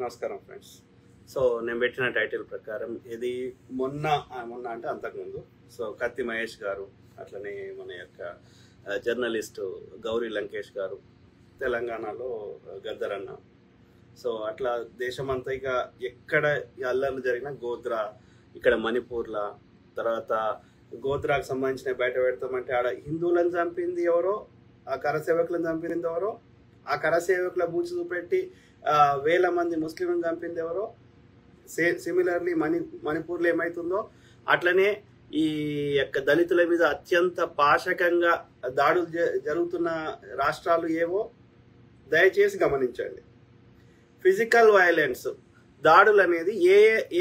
నమస్కారం friends. So నేను పెట్టిన టైటిల్ ప్రకారం ఇది మొన్న అంటే అంతకుముందు కత్తి మహేష్ గారు, అట్లనే మన యొక్క జర్నలిస్టు గౌరీ లంకేష్ గారు, తెలంగాణలో గద్దరన్న, అట్లా దేశమంతా ఇక ఎక్కడ అల్లర్లు జరిగినా గోద్రా, ఇక్కడ మణిపూర్లా, తర్వాత గోద్రాకు సంబంధించిన బయట పెడతామంటే ఆడ హిందువులను చంపింది ఎవరో, ఆ కరసేవకులను చంపింది ఎవరో, ఆ కరసేవకుల బూచి చూపెట్టి వేల మంది ముస్లింలను చంపింది ఎవరో, సిమిలర్లీ మణిపూర్లో ఏమవుతుందో అట్లనే ఈ యొక్క దళితుల మీద అత్యంత పాశకంగా దాడులు జరుగుతున్న రాష్ట్రాలు ఏవో దయచేసి గమనించండి. ఫిజికల్ వైలెన్స్ దాడులు అనేది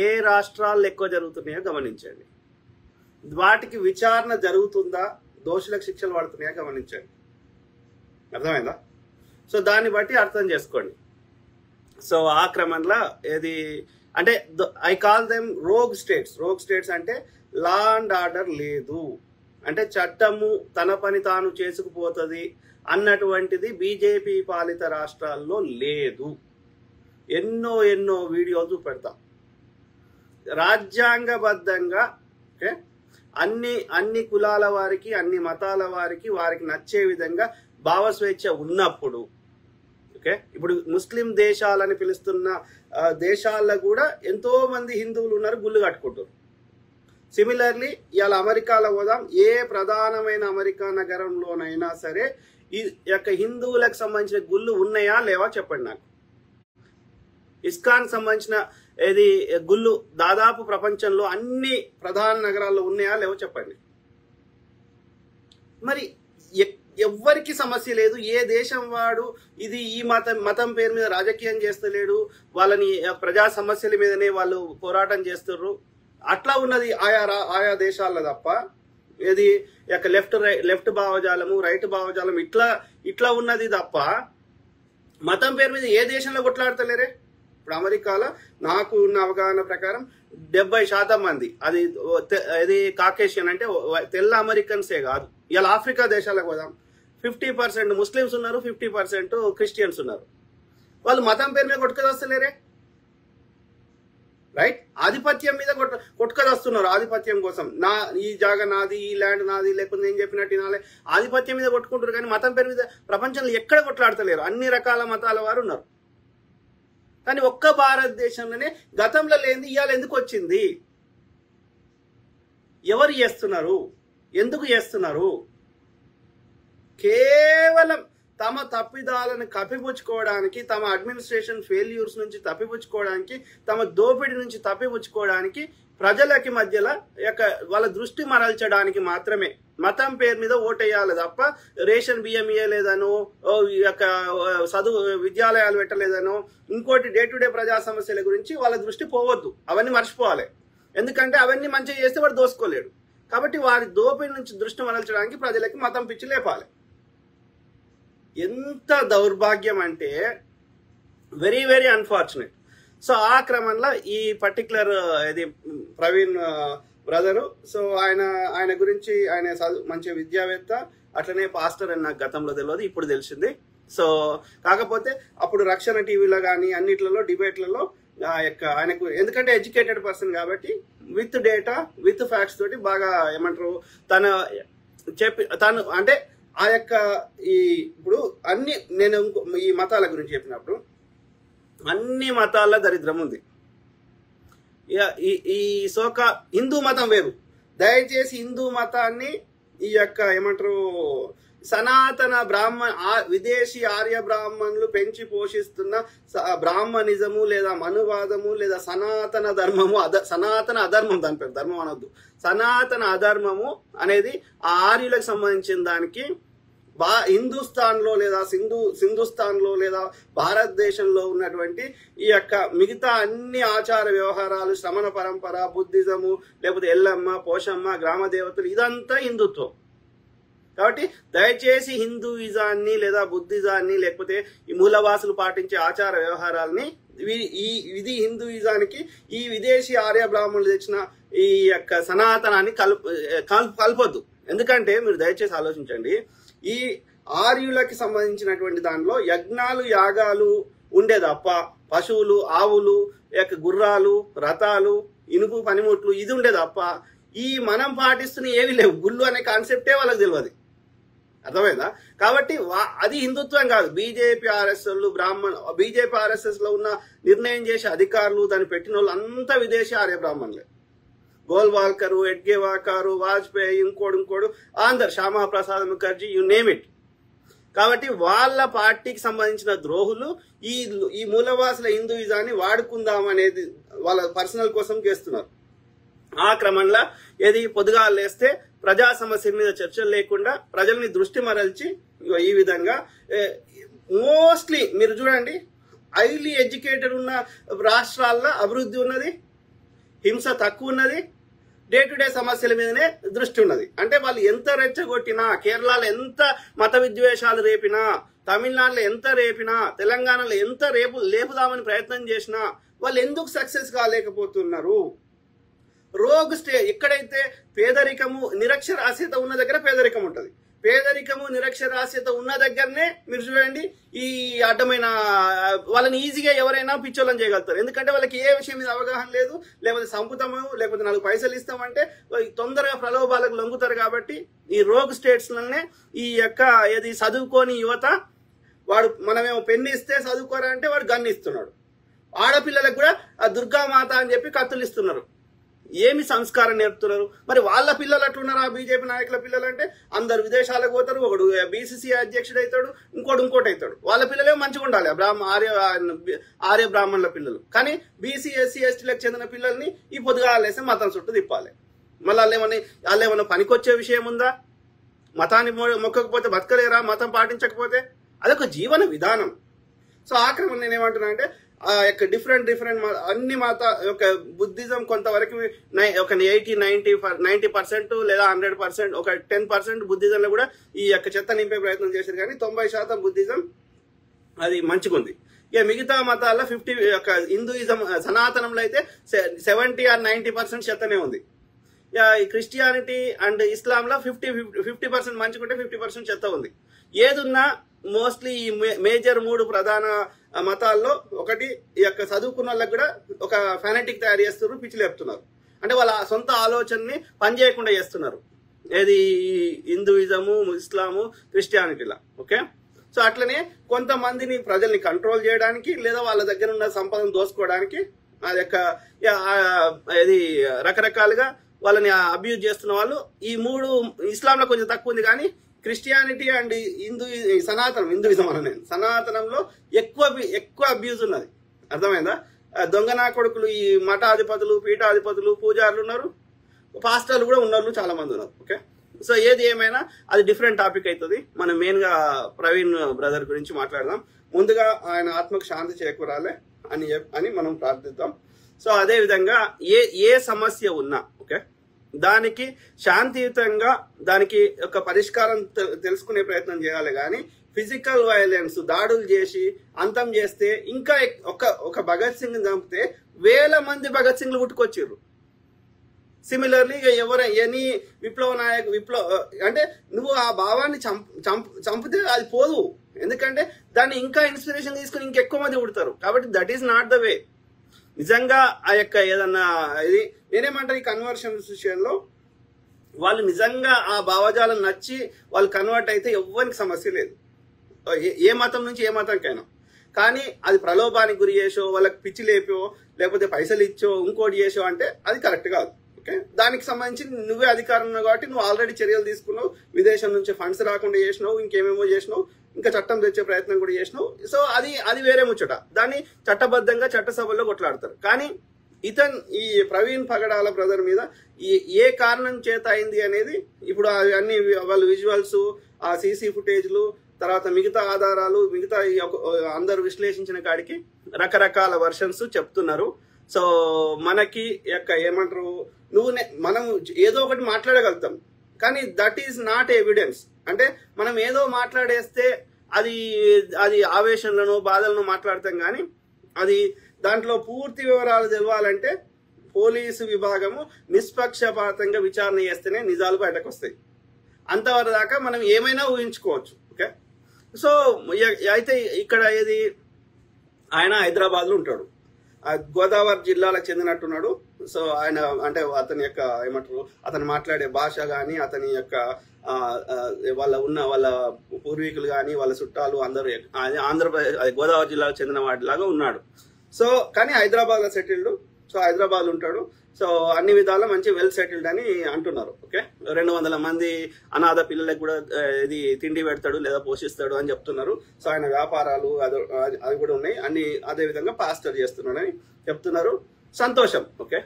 ఏ రాష్ట్రాల్లో ఎక్కువ జరుగుతున్నాయో గమనించండి. వాటికి విచారణ జరుగుతుందా, దోషులకు శిక్షలు పడుతున్నాయో గమనించండి. అర్థమైందా? దాన్ని బట్టి అర్థం చేసుకోండి. ఆ క్రమంలో ఏది అంటే I call them rogue states అంటే లా అండ్ ఆర్డర్ లేదు, అంటే చట్టము తన పని తాను చేసుకుపోతుంది అన్నటువంటిది బీజేపీ పాలిత రాష్ట్రాల్లో లేదు. ఎన్నో వీడియోలు చూపెడతాం. రాజ్యాంగబద్ధంగా అన్ని కులాల వారికి, అన్ని మతాల వారికి నచ్చే విధంగా భావస్వేచ్ఛ ఉన్నప్పుడు, ఇప్పుడు ముస్లిం దేశాలని పిలుస్తున్న దేశాల్లో కూడా ఎంతో మంది హిందువులు ఉన్నారు, గుళ్ళు కట్టుకుంటారు. సిమిలర్లీ ఇవాళ అమెరికాలో పోదాం, ఏ ప్రధానమైన అమెరికా నగరంలోనైనా సరే ఈ యొక్క హిందువులకు సంబంధించిన గుళ్ళు ఉన్నాయా లేవా చెప్పండి నాకు. ఇస్కాన్ సంబంధించిన ఏది గుళ్ళు దాదాపు ప్రపంచంలో అన్ని ప్రధాన నగరాల్లో ఉన్నాయా లేవో చెప్పండి. మరి ఎవ్వరికి సమస్య లేదు. ఏ దేశం వాడు ఇది ఈ మతం పేరు మీద రాజకీయం చేస్తలేడు, వాళ్ళని ప్రజా సమస్యల మీదనే వాళ్ళు పోరాటం చేస్తుర్రు. అట్లా ఉన్నది ఆయా దేశాల్లో తప్ప, ఇది యొక్క లెఫ్ట్ భావజాలము, రైట్ భావజాలం ఇట్లా ఉన్నది తప్ప మతం పేరు మీద ఏ దేశంలో కొట్లాడతలేరే. ఇప్పుడు అమెరికాలో నాకు ఉన్న అవగాహన ప్రకారం 70% మంది అది కాకేషియన్ అంటే తెల్ల అమెరికన్సే కాదు. ఇలా ఆఫ్రికా దేశాలకు పోదాం, 50% ముస్లిమ్స్ ఉన్నారు, 50% క్రిస్టియన్స్ ఉన్నారు. వాళ్ళు మతం పేరు మీద కొట్టుకదొస్తలేరే, రైట్? ఆధిపత్యం మీద కొట్టుకదొస్తున్నారు. ఆధిపత్యం కోసం ఈ జాగా నాది, ఈ ల్యాండ్ నాది, లేకపోతే నేను చెప్పినట్టు వినాలి, ఆధిపత్యం మీద కొట్టుకుంటారు. కానీ మతం పేరు మీద ప్రపంచంలో ఎక్కడ కొట్లాడతలేరు. అన్ని రకాల మతాల వారు ఉన్నారు. కానీ ఒక్క భారతదేశంలోనే గతంలో లేనిది ఇవాళ ఎందుకు వచ్చింది? ఎవరు చేస్తున్నారు? ఎందుకు చేస్తున్నారు? కేవలం తమ తప్పిదాలను కప్పిపుచ్చుకోవడానికి, తమ అడ్మినిస్ట్రేషన్ ఫెయిల్యూర్స్ నుంచి తప్పిపుచ్చుకోవడానికి, తమ దోపిడీ నుంచి తప్పిపుచ్చుకోవడానికి, ప్రజలకి మధ్యలో వాళ్ళ దృష్టి మరల్చడానికి మాత్రమే మతం పేరు మీద ఓటేయాలి తప్ప రేషన్ బియ్యం ఇయ్యలేదనో, చదువు విద్యాలయాలు పెట్టలేదనో, ఇంకోటి డే టు డే ప్రజా సమస్యల గురించి వాళ్ళ దృష్టి పోవద్దు. అవన్నీ మర్చిపోవాలి. ఎందుకంటే అవన్నీ మంచిగా చేస్తే వాడు దోసుకోలేడు. కాబట్టి వారి దోపిడీ నుంచి దృష్టి మరల్చడానికి ప్రజలకి మతం పిచ్చి లేపాలి. ఎంత దౌర్భాగ్యం అంటే వెరీ వెరీ అన్ఫార్చునేట్. ఆ క్రమంలో ఈ పర్టికులర్ ఇది ప్రవీణ్ బ్రదరు, ఆయన గురించి ఆయన మంచి విద్యావేత్త, అట్లనే పాస్టర్ అని నాకు గతంలో తెలియదు, ఇప్పుడు తెలిసింది. కాకపోతే అప్పుడు రక్షణ టీవీలో కానీ అన్నిట్లలో డిబేట్లలో ఆయనకు, ఎందుకంటే ఎడ్యుకేటెడ్ పర్సన్ కాబట్టి విత్ డేటా విత్ ఫ్యాక్ట్స్ తోటి బాగా ఏమంటారు తను అంటే ఆ యొక్క ఇప్పుడు నేను ఈ మతాల గురించి చెప్పినప్పుడు అన్ని మతాల్లో దరిద్రం ఉంది. ఈ హిందూ మతం వేరు. దయచేసి హిందూ మతాన్ని ఈ యొక్క ఏమంటారు సనాతన విదేశీ ఆర్య బ్రాహ్మణులు పెంచి పోషిస్తున్న బ్రాహ్మణిజము లేదా మనువాదము లేదా సనాతన ధర్మము, సనాతన అధర్మం, దాని పేరు ధర్మం అనొద్దు, సనాతన అధర్మము అనేది ఆ ఆర్యులకు సంబంధించిన దానికి హిందుస్థాన్లో లేదా సింధుస్థాన్లో లేదా భారతదేశంలో ఉన్నటువంటి ఈ యొక్క మిగతా అన్ని ఆచార వ్యవహారాలు, శ్రమణ పరంపర, బుద్ధిజము, లేకపోతే ఎల్లమ్మ, పోషమ్మ, గ్రామ దేవతలు, ఇదంతా హిందుత్వం. కాబట్టి దయచేసి హిందూయిజాన్ని లేదా బుద్ధిజాన్ని లేకపోతే ఈ మూలవాసులు పాటించే ఆచార వ్యవహారాలని ఇది హిందూయిజానికి ఈ విదేశీ ఆర్య బ్రాహ్మణులు తెచ్చిన ఈ యొక్క సనాతనాన్ని కలపొద్దు. ఎందుకంటే మీరు దయచేసి ఆలోచించండి, ఈ ఆర్యులకి సంబంధించినటువంటి దానిలో యజ్ఞాలు యాగాలు ఉండే తప్ప పశువులు, ఆవులు, గుర్రాలు, రథాలు, ఇనుపు పనిముట్లు ఇది ఉండే తప్ప ఈ మనం పాటిస్తున్న ఏవి లేవు. గుళ్ళు అనే కాన్సెప్టే వాళ్ళకి తెలియదు. అర్థమైందా? కాబట్టి అది హిందుత్వం కాదు. బీజేపీ ఆర్ఎస్ఎస్ లో ఉన్న నిర్ణయం చేసే అధికారులు, దాన్ని పెట్టిన వాళ్ళు అంతా విదేశీ ఆర్య బ్రాహ్మణులే. గోల్వాల్కరు, ఎడ్గేవాకారు, వాజ్పేయి, ఇంకోడు అందరు, Shyama Prasad Mukherjee, you name it. కాబట్టి వాళ్ళ పార్టీకి సంబంధించిన ద్రోహులు ఈ మూలవాసుల హిందూయిజాన్ని వాడుకుందాం అనేది వాళ్ళ పర్సనల్ కోసం చేస్తున్నారు. ఆ క్రమంలో పొద్దుగా లేస్తే ప్రజా సమస్యల మీద చర్చలు లేకుండా ప్రజల్ని దృష్టి మరల్చి ఈ విధంగా మోస్ట్లీ మీరు చూడండి, హైలీ ఎడ్యుకేటెడ్ ఉన్న రాష్ట్రాల్లో అభివృద్ధి ఉన్నది, హింస తక్కువ ఉన్నది, డే టు డే సమస్యల మీదనే దృష్టి ఉన్నది. అంటే వాళ్ళు ఎంత రెచ్చగొట్టినా, కేరళలో ఎంత మత విద్వేషాలు రేపినా, తమిళనాడులో ఎంత రేపినా, తెలంగాణలో ఎంత లేపుదామని ప్రయత్నం చేసినా వాళ్ళు ఎందుకు సక్సెస్ కాలేకపోతున్నారు? ఎక్కడైతే పేదరికము, నిరక్షరాస్యత ఉన్న దగ్గర పేదరికం ఉంటుంది. పేదరికము, నిరక్షరాస్యత ఉన్న దగ్గరనే మీరు చూడండి ఈ అడ్డమైన వాళ్ళని ఈజీగా ఎవరైనా పిచ్చోళ్ళని చేయగలుగుతారు. ఎందుకంటే వాళ్ళకి ఏ విషయం మీద అవగాహన లేదు, లేకపోతే సంపుతాము, లేకపోతే 4 పైసలు ఇస్తామంటే తొందరగా ప్రలోభాలకు లొంగుతారు. కాబట్టి ఈ రోగ్ స్టేట్స్ లోనే చదువుకోని యువత, వాడు మనమేమో పెన్ను ఇస్తే చదువుకోరా అంటే వాడు గన్ను ఇస్తున్నాడు. ఆడపిల్లలకు కూడా ఆ దుర్గామాత అని చెప్పి కత్తులు ఇస్తున్నారు. ఏమి సంస్కారం నేర్పుతున్నారు? మరి వాళ్ళ పిల్లలు అట్లున్నారు. ఆ బీజేపీ నాయకుల పిల్లలు అంటే అందరు విదేశాలకు పోతారు. ఒకడు బీసీసీ అధ్యక్షుడు అవుతాడు, ఇంకోటి అవుతాడు. వాళ్ళ పిల్లలే మంచిగా ఉండాలి, ఆర్య బ్రాహ్మణుల పిల్లలు. కానీ బీసీ, ఎస్సీ, ఎస్టీలకు చెందిన పిల్లల్ని ఈ పొద్దుగాలేసి మతం చుట్టూ తిప్పాలి. మళ్ళీ వాళ్ళేమన్నా పనికొచ్చే విషయం ఉందా? మతాన్ని మొక్కకపోతే బతకలేరా? మతం పాటించకపోతే? అదొక జీవన విధానం. సో ఆ క్రమం నేనేమంటున్నా అంటే డిఫరెంట్ అన్ని బుద్ధిజం కొంతవరకు ఒక 90% లేదా 100%, ఒక 10% బుద్ధిజంలో కూడా ఈ చెత్త నింపే ప్రయత్నం చేశారు. కానీ 90% బుద్ధిజం అది మంచిగుంది. ఇక మిగతా మతాల్లో 50 హిందూయిజం, సనాతనంలో అయితే 70 or 90% చెత్తనే ఉంది. ఈ క్రిస్టియానిటీ అండ్ ఇస్లాంలో 50% మంచిగుంటే 50% చెత్త ఉంది. ఏదున్నా మోస్ట్లీ ఈ మేజర్ 3 ప్రధాన మతాల్లో ఒకటి చదువుకున్న వాళ్ళకి కూడా ఒక ఫెనటిక్ తయారు చేస్తున్నారు, పిచ్చి లేపుతున్నారు. అంటే వాళ్ళ సొంత ఆలోచనని పనిచేయకుండా చేస్తున్నారు. హిందూయిజము, ఇస్లాము, క్రిస్టియానిటీలా. ఓకే, సో అట్లనే కొంతమందిని ప్రజల్ని కంట్రోల్ చేయడానికి లేదా వాళ్ళ దగ్గర ఉన్న సంపదను దోసుకోవడానికి రకరకాలుగా వాళ్ళని అబ్యూజ్ చేస్తున్న వాళ్ళు ఈ 3 ఇస్లాంలో కొంచెం తక్కువ ఉంది. కానీ క్రిస్టియానిటీ అండ్ హిందూయిజం సనాతనంలో ఎక్కువ అబ్యూజ్ ఉన్నది. అర్థమైందా? దొంగనా కొడుకులు, ఈ మఠాధిపతులు, పీఠాధిపతులు, పూజారులు ఉన్నారు, పాస్టర్లు కూడా ఉన్నారు, చాలా మంది ఉన్నారు. ఓకే, సో ఏది ఏమైనా అది డిఫరెంట్ టాపిక్ అవుతుంది. మనం మెయిన్ గా ప్రవీణ్ బ్రదర్ గురించి మాట్లాడదాం. ముందుగా ఆయన ఆత్మకు శాంతి చేకూరాలి అని మనం ప్రార్థిద్దాం. సో అదే విధంగా ఏ సమస్య ఉన్నా ఓకే, దానికి శాంతియుతంగా దానికి ఒక పరిష్కారం తెలుసుకునే ప్రయత్నం చేయాలి. కానీ ఫిజికల్ వైలెన్స్, దాడులు చేసి అంతం చేస్తే, ఇంకా ఒక భగత్ సింగ్ చంపితే 1000 మంది భగత్ సింగ్లు పుట్టుకొచ్చిర్రు. సిమిలర్లీ ఎనీ విప్లవ అంటే నువ్వు ఆ భావాన్ని చంపితే అది పోదు. ఎందుకంటే దాన్ని ఇంకా ఇన్స్పిరేషన్ తీసుకుని ఇంకెక్కువ మంది పుడతారు. కాబట్టి that is not the way. నిజంగా ఏదన్నా ఇది నేనేమంటాను, ఈ కన్వర్షన్ విషయంలో వాళ్ళు నిజంగా ఆ భావజాలం నచ్చి వాళ్ళు కన్వర్ట్ అయితే ఎవ్వరికి సమస్య లేదు, ఏ మతం నుంచి ఏ మతంకైనా. కానీ అది ప్రలోభానికి గురి చేసో, వాళ్ళకి పిచ్చి లేపో, లేకపోతే పైసలు ఇచ్చో, ఇంకోటి చేసో అంటే అది కరెక్ట్ కాదు. ఓకే, దానికి సంబంధించి నువ్వే అధికారం ఉన్నావు కాబట్టి నువ్వు ఆల్రెడీ చర్యలు తీసుకున్నావు, విదేశం నుంచి ఫండ్స్ రాకుండా చేసినావు, ఇంకేమేమో చేసినావు, ఇంకా చట్టం తెచ్చే ప్రయత్నం కూడా చేసినావు. సో అది వేరే ముచ్చట. దాన్ని చట్టబద్ధంగా చట్టసభల్లో కొట్లాడతారు. కానీ ఈ ప్రవీణ్ పగడాల బ్రదర్ మీద ఏ కారణం చేత అయింది అనేది ఇప్పుడు అన్ని వాళ్ళు విజువల్స్, ఆ సీసీ ఫుటేజ్లు, తర్వాత మిగతా ఆధారాలు, మిగతా అందరూ విశ్లేషించిన కాడికి రకరకాల వర్షన్స్ చెప్తున్నారు. సో మనకి ఏమంటారు, మనం ఏదో ఒకటి మాట్లాడగలుగుతాం, కానీ దట్ ఈస్ నాట్ ఎవిడెన్స్. అంటే మనం ఏదో మాట్లాడేస్తే అది ఆవేశంలోనో బాధలను మాట్లాడతాం. కానీ అది దాంట్లో పూర్తి వివరాలు తెలవాలంటే పోలీసు విభాగము నిష్పక్షపాతంగా విచారణ చేస్తేనే నిజాలు బయటకు వస్తాయి. అంతవరకు దాకా మనం ఏమైనా ఊహించుకోవచ్చు. ఓకే, సో అయితే ఇక్కడ ఆయన హైదరాబాద్లో ఉంటాడు. గోదావరి జిల్లాలకు చెందినట్టున్నాడు. సో ఆయన అంటే అతని యొక్క ఏమంటారు, అతను మాట్లాడే భాష కానీ, అతని యొక్క వాళ్ళ పూర్వీకులు కానీ, వాళ్ళ చుట్టాలు అందరూ ఆంధ్రప్రదేశ్ గోదావరి జిల్లాకు చెందిన వాటిలాగా ఉన్నాడు. సో కానీ హైదరాబాద్లో సెటిల్డ్. సో హైదరాబాద్ ఉంటాడు. సో అన్ని విధాలా మంచి వెల్ సెటిల్డ్ అని అంటున్నారు. ఓకే, 200 మంది అనాథ పిల్లలకు కూడా ఇది తిండి పెడతాడు లేదా పోషిస్తాడు అని చెప్తున్నారు. సో ఆయన వ్యాపారాలు అది కూడా ఉన్నాయి అన్ని. అదే విధంగా పాస్టర్ చేస్తున్నాడని చెప్తున్నారు. సంతోషం. ఓకే,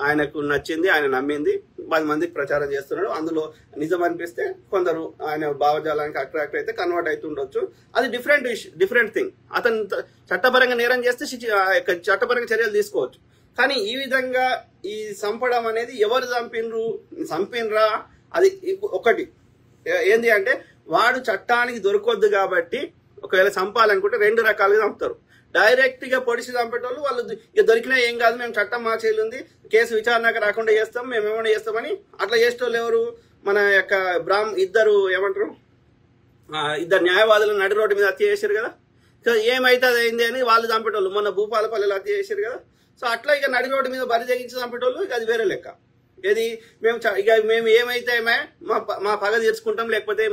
ఆయనకు నచ్చింది, ఆయన నమ్మింది 10 మందికి ప్రచారం చేస్తున్నాడు. అందులో నిజం అనిపిస్తే కొందరు ఆయన భావజాలానికి అట్రాక్ట్ అయితే కన్వర్ట్ అవుతుండొచ్చు. అది డిఫరెంట్ థింగ్. అతను చట్టపరంగా నేరం చేస్తే చట్టపరంగా చర్యలు తీసుకోవచ్చు. కానీ ఈ విధంగా ఈ చంపడం అనేది ఎవరు చంపినరా అది ఒకటి ఏంది అంటే, వాడు చట్టానికి దొరకొద్దు కాబట్టి ఒకవేళ చంపాలనుకుంటే 2 రకాలుగా చంపుతారు. డైరెక్ట్ గా పొడిచి చంపేటోళ్ళు వాళ్ళు ఇక దొరికినా ఏం కాదు, మేము చట్టం మార్చేది కేసు విచారణకు రాకుండా చేస్తాం, మేము ఏమైనా చేస్తామని అట్లా చేసేటోళ్ళు ఎవరు? మన యొక్క ఇద్దరు ఏమంటారు, ఇద్దరు న్యాయవాదులు నడి రోడ్డు మీద హత్య చేశారు కదా. సో ఏమైతే అది అయింది అని వాళ్ళు చంపేటోళ్ళు. మొన్న భూపాలపల్లిలో హత్య చేశారు కదా. సో అట్లా ఇక నడి రోడ్డు మీద బరి తెగించి చంపేటోళ్ళు ఇక అది వేరే లెక్క. ఏది మేము ఏమైతే మా పగ తీర్చుకుంటాం, లేకపోతే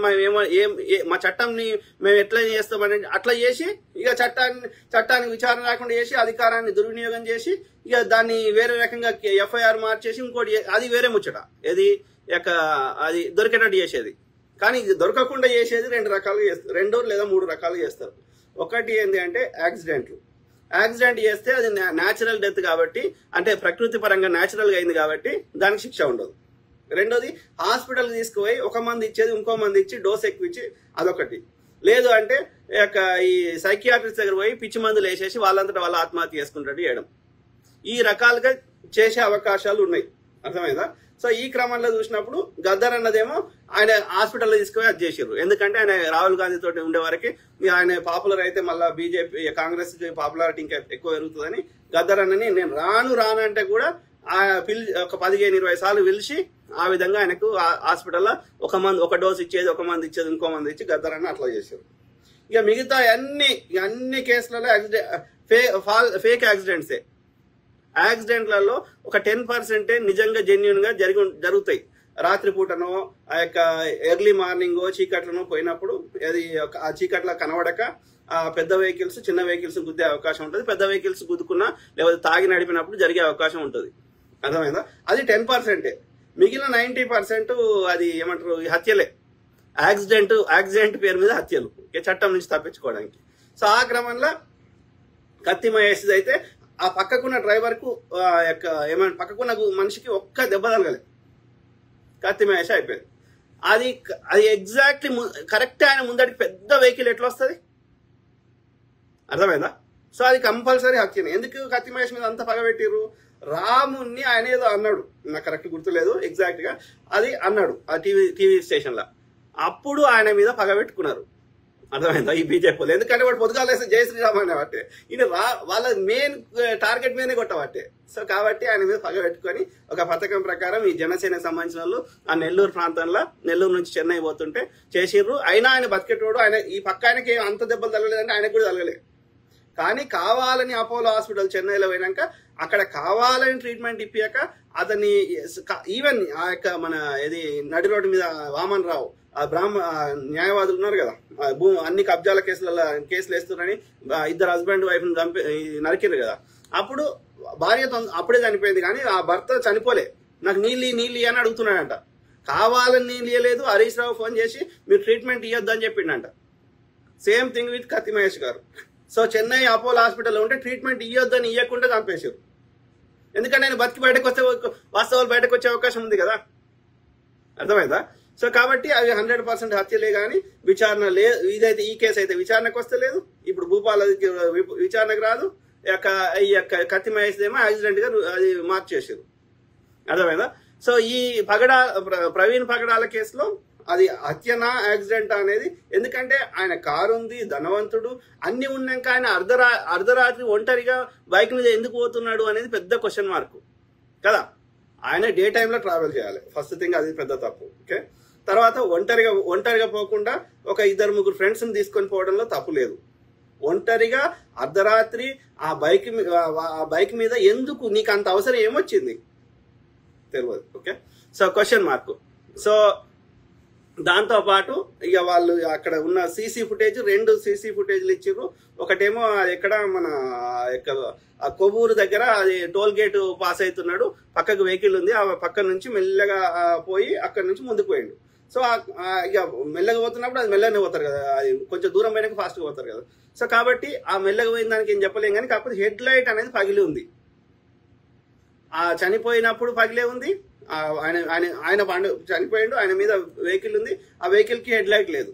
మా చట్టంని మేము ఎట్లా చేస్తామని అట్లా చేసి ఇక చట్టానికి విచారణ రాకుండా చేసి అధికారాన్ని దుర్వినియోగం చేసి ఇక దాన్ని వేరే రకంగా ఎఫ్ఐఆర్ మార్చేసి ఇంకోటి అది వేరే ముచ్చట. ఏది అది దొరికేటట్టు చేసేది. కానీ ఇది దొరకకుండా చేసేది 2 రకాలుగా చేస్తారు, 2 లేదా 3 రకాలుగా చేస్తారు. ఒకటి ఏంటి అంటే యాక్సిడెంట్ చేస్తే అది న్యాచురల్ డెత్ కాబట్టి, అంటే ప్రకృతి పరంగా న్యాచురల్ గా అయింది కాబట్టి దానికి శిక్ష ఉండదు. రెండోది హాస్పిటల్ తీసుకుపోయి ఒక మంది ఇచ్చేది ఇంకో మంది ఇచ్చి డోస్ ఎక్కువ ఇచ్చి అదొకటి. లేదు అంటే ఈ సైకియాట్రిస్ట్ దగ్గర పోయి పిచ్చి మందులు వేసేసి వాళ్ళంతటా వాళ్ళ ఆత్మహత్య చేసుకుంటాడు చేయడం. ఈ రకాలుగా చేసే అవకాశాలు ఉన్నాయి. అర్థమైందా? సో ఈ క్రమంలో చూసినప్పుడు గద్దర్ అన్నదేమో ఆయన హాస్పిటల్లో తీసుకుపోయి అది చేసారు. ఎందుకంటే ఆయన రాహుల్ గాంధీ తోటి ఉండే వరకు ఆయన పాపులర్ అయితే మళ్ళీ బీజేపీ కాంగ్రెస్ పాపులారిటీ ఇంకా ఎక్కువ పెరుగుతుందని గద్దర్ అన్నని నేను రాను అంటే కూడా ఒక 15-20 సార్లు పిలిచి ఆ విధంగా ఆయనకు హాస్పిటల్లో ఒక డోస్ ఇచ్చేది, ఒక మంది ఇచ్చేది, ఇంకో మంది ఇచ్చి గద్దర్ అన్న అట్లా చేశారు. ఇక మిగతా అన్ని కేసులలో ఫేక్ యాక్సిడెంట్సే. యాక్సిడెంట్లలో ఒక 10% నిజంగా జెన్యున్ గా జరుగుతాయి. రాత్రిపూటనో ఆ యొక్క ఎర్లీ మార్నింగ్ చీకట్లనో పోయినప్పుడు అది ఆ చీకట్ల కనబడక పెద్ద వెహికల్స్ చిన్న వెహికల్స్ గుద్దే అవకాశం ఉంటుంది. పెద్ద వెహికల్స్ గుద్దుకున్నా లేకపోతే తాగి నడిపినప్పుడు జరిగే అవకాశం ఉంటుంది. అర్థమైందా? అది 10%. మిగిలిన 90% అది ఏమంటారు, హత్యలే. యాక్సిడెంట్ పేరు మీద హత్యలు చట్టం నుంచి తప్పించుకోవడానికి. సో ఆ క్రమంలో కత్తి మహేష్ అయితే ఆ పక్కకున్న డ్రైవర్ కు ఏమైనా పక్కకున్న మనిషికి ఒక్క దెబ్బ తగలే, కత్తి మహేష్ అయిపోయింది. అది ఎగ్జాక్ట్లీ కరెక్ట్. ఆయన ముందడికి పెద్ద వెహికల్ ఎట్లా వస్తుంది? అర్థమైందా? సో అది కంపల్సరీ హత్యనే. ఎందుకు కత్తి మహేష్ మీద అంత పగబెట్టిర్రు? రాముణ్ణి ఆయన ఏదో అన్నాడు, నాకు కరెక్ట్ గుర్తులేదు ఎగ్జాక్ట్ గా, అది అన్నాడు ఆ టీవీ స్టేషన్ లో. అప్పుడు ఆయన మీద పగబెట్టుకున్నారు. అర్థమైందా? ఈ బీజేపీ. ఎందుకంటే వాడు పొద్దుగాలేస్తే జై శ్రీరామ్ అనేవాటే, ఈయన వాళ్ళ మెయిన్ టార్గెట్ మీదనే కొట్టవాటే. సో కాబట్టి ఆయన మీద పగబెట్టుకొని ఒక పథకం ప్రకారం ఈ జనసేనకు సంబంధించిన వాళ్ళు ఆ నెల్లూరు ప్రాంతంలో, నెల్లూరు నుంచి చెన్నై పోతుంటే చేసిర్రు. అయినా ఆయన బతికేటోడు. ఆయన ఈ పక్క ఆయనకి అంత దెబ్బలు తగలేదంటే ఆయనకు కూడా తగలలేదు. కానీ కావాలని అపోలో హాస్పిటల్ చెన్నైలో పోయినాక అక్కడ కావాలని ట్రీట్మెంట్ ఇప్పాక అతన్ని ఈవెన్ ఆ యొక్క మన ఇది నడి రోడ్డు మీద వామన్ రావు ఆ న్యాయవాదులు ఉన్నారు కదా, అన్ని కబ్జాల కేసులు వేస్తున్నారని 2 హస్బెండ్ వైఫ్ నరికిరు కదా. అప్పుడు భార్య అప్పుడే చనిపోయింది, కానీ ఆ భర్త చనిపోలే. నాకు నీళ్ళు అని అడుగుతున్నాడంట. కావాలని నీళ్ళు ఇవ్వలేదు. హరీష్ రావు ఫోన్ చేసి మీరు ట్రీట్మెంట్ ఇవ్వద్దు అని చెప్పిండంట. Same thing with Kathi Mahesh గారు. సో చెన్నై అపోలో హాస్పిటల్లో ఉంటే ట్రీట్మెంట్ ఇవ్వద్దని ఇవ్వకుండా చంపేశారు. ఎందుకంటే ఆయన బతికి బయటకు వస్తే వాస్తవాలు బయటకు వచ్చే అవకాశం ఉంది కదా. అర్థమైందా? సో కాబట్టి అవి 100% హత్యలే. కానీ విచారణ లేదు. ఇదైతే ఈ కేసు అయితే విచారణకు వస్తే లేదు. ఇప్పుడు భూపాల విచారణకు రాదు. ఈ యొక్క కత్తి మహేష్ ఏమో యాక్సిడెంట్ గా అది మార్చేసారు. అర్థమైందా? సో ఈ ప్రవీణ్ పగడాల కేసులో అది హత్యనా యాక్సిడెంట్ అనేది, ఎందుకంటే ఆయన కారు ఉంది, ధనవంతుడు, అన్ని ఉన్నాక ఆయన అర్ధరాత్రి ఒంటరిగా బైక్ మీద ఎందుకు పోతున్నాడు అనేది పెద్ద క్వశ్చన్ మార్క్ కదా. ఆయన డే టైంలో ట్రావెల్ చేయాలి. ఫస్ట్ థింగ్ అది పెద్ద తప్పు. ఓకే, తర్వాత ఒంటరిగా పోకుండా ఒక 2-3 ఫ్రెండ్స్ని తీసుకొని పోవడంలో తప్పు లేదు. ఒంటరిగా అర్ధరాత్రి ఆ బైక్ మీద ఎందుకు నీకు అంత అవసరం ఏమొచ్చింది తెలియదు. Okay, so question mark. So దాంతో పాటు ఇక వాళ్ళు అక్కడ ఉన్న సీసీ ఫుటేజ్ 2 సీసీ ఫుటేజ్లు ఇచ్చిర్రు. ఒకటేమో ఎక్కడ మన కొవ్వూరు దగ్గర అది టోల్ గేట్ పాస్ అవుతున్నాడు, పక్కకు వెహికల్ ఉంది, ఆ పక్క నుంచి మెల్లగా పోయి అక్కడ నుంచి ముందుకు పోయిండు. సో ఇక మెల్లగా పోతున్నప్పుడు అది మెల్లగానే పోతారు కదా, అది కొంచెం దూరం పోయినాక ఫాస్ట్గా పోతారు కదా. సో కాబట్టి ఆ మెల్లగా పోయిన దానికి ఏం చెప్పలేం కానీ కాకపోతే హెడ్ లైట్ అనేది పగిలి ఉంది. ఆ చనిపోయినప్పుడు పగిలే ఉంది, ఆయన చనిపోయిండు, ఆయన మీద వెహికల్ ఉంది, ఆ వెహికల్ కి హెడ్ లైట్ లేదు.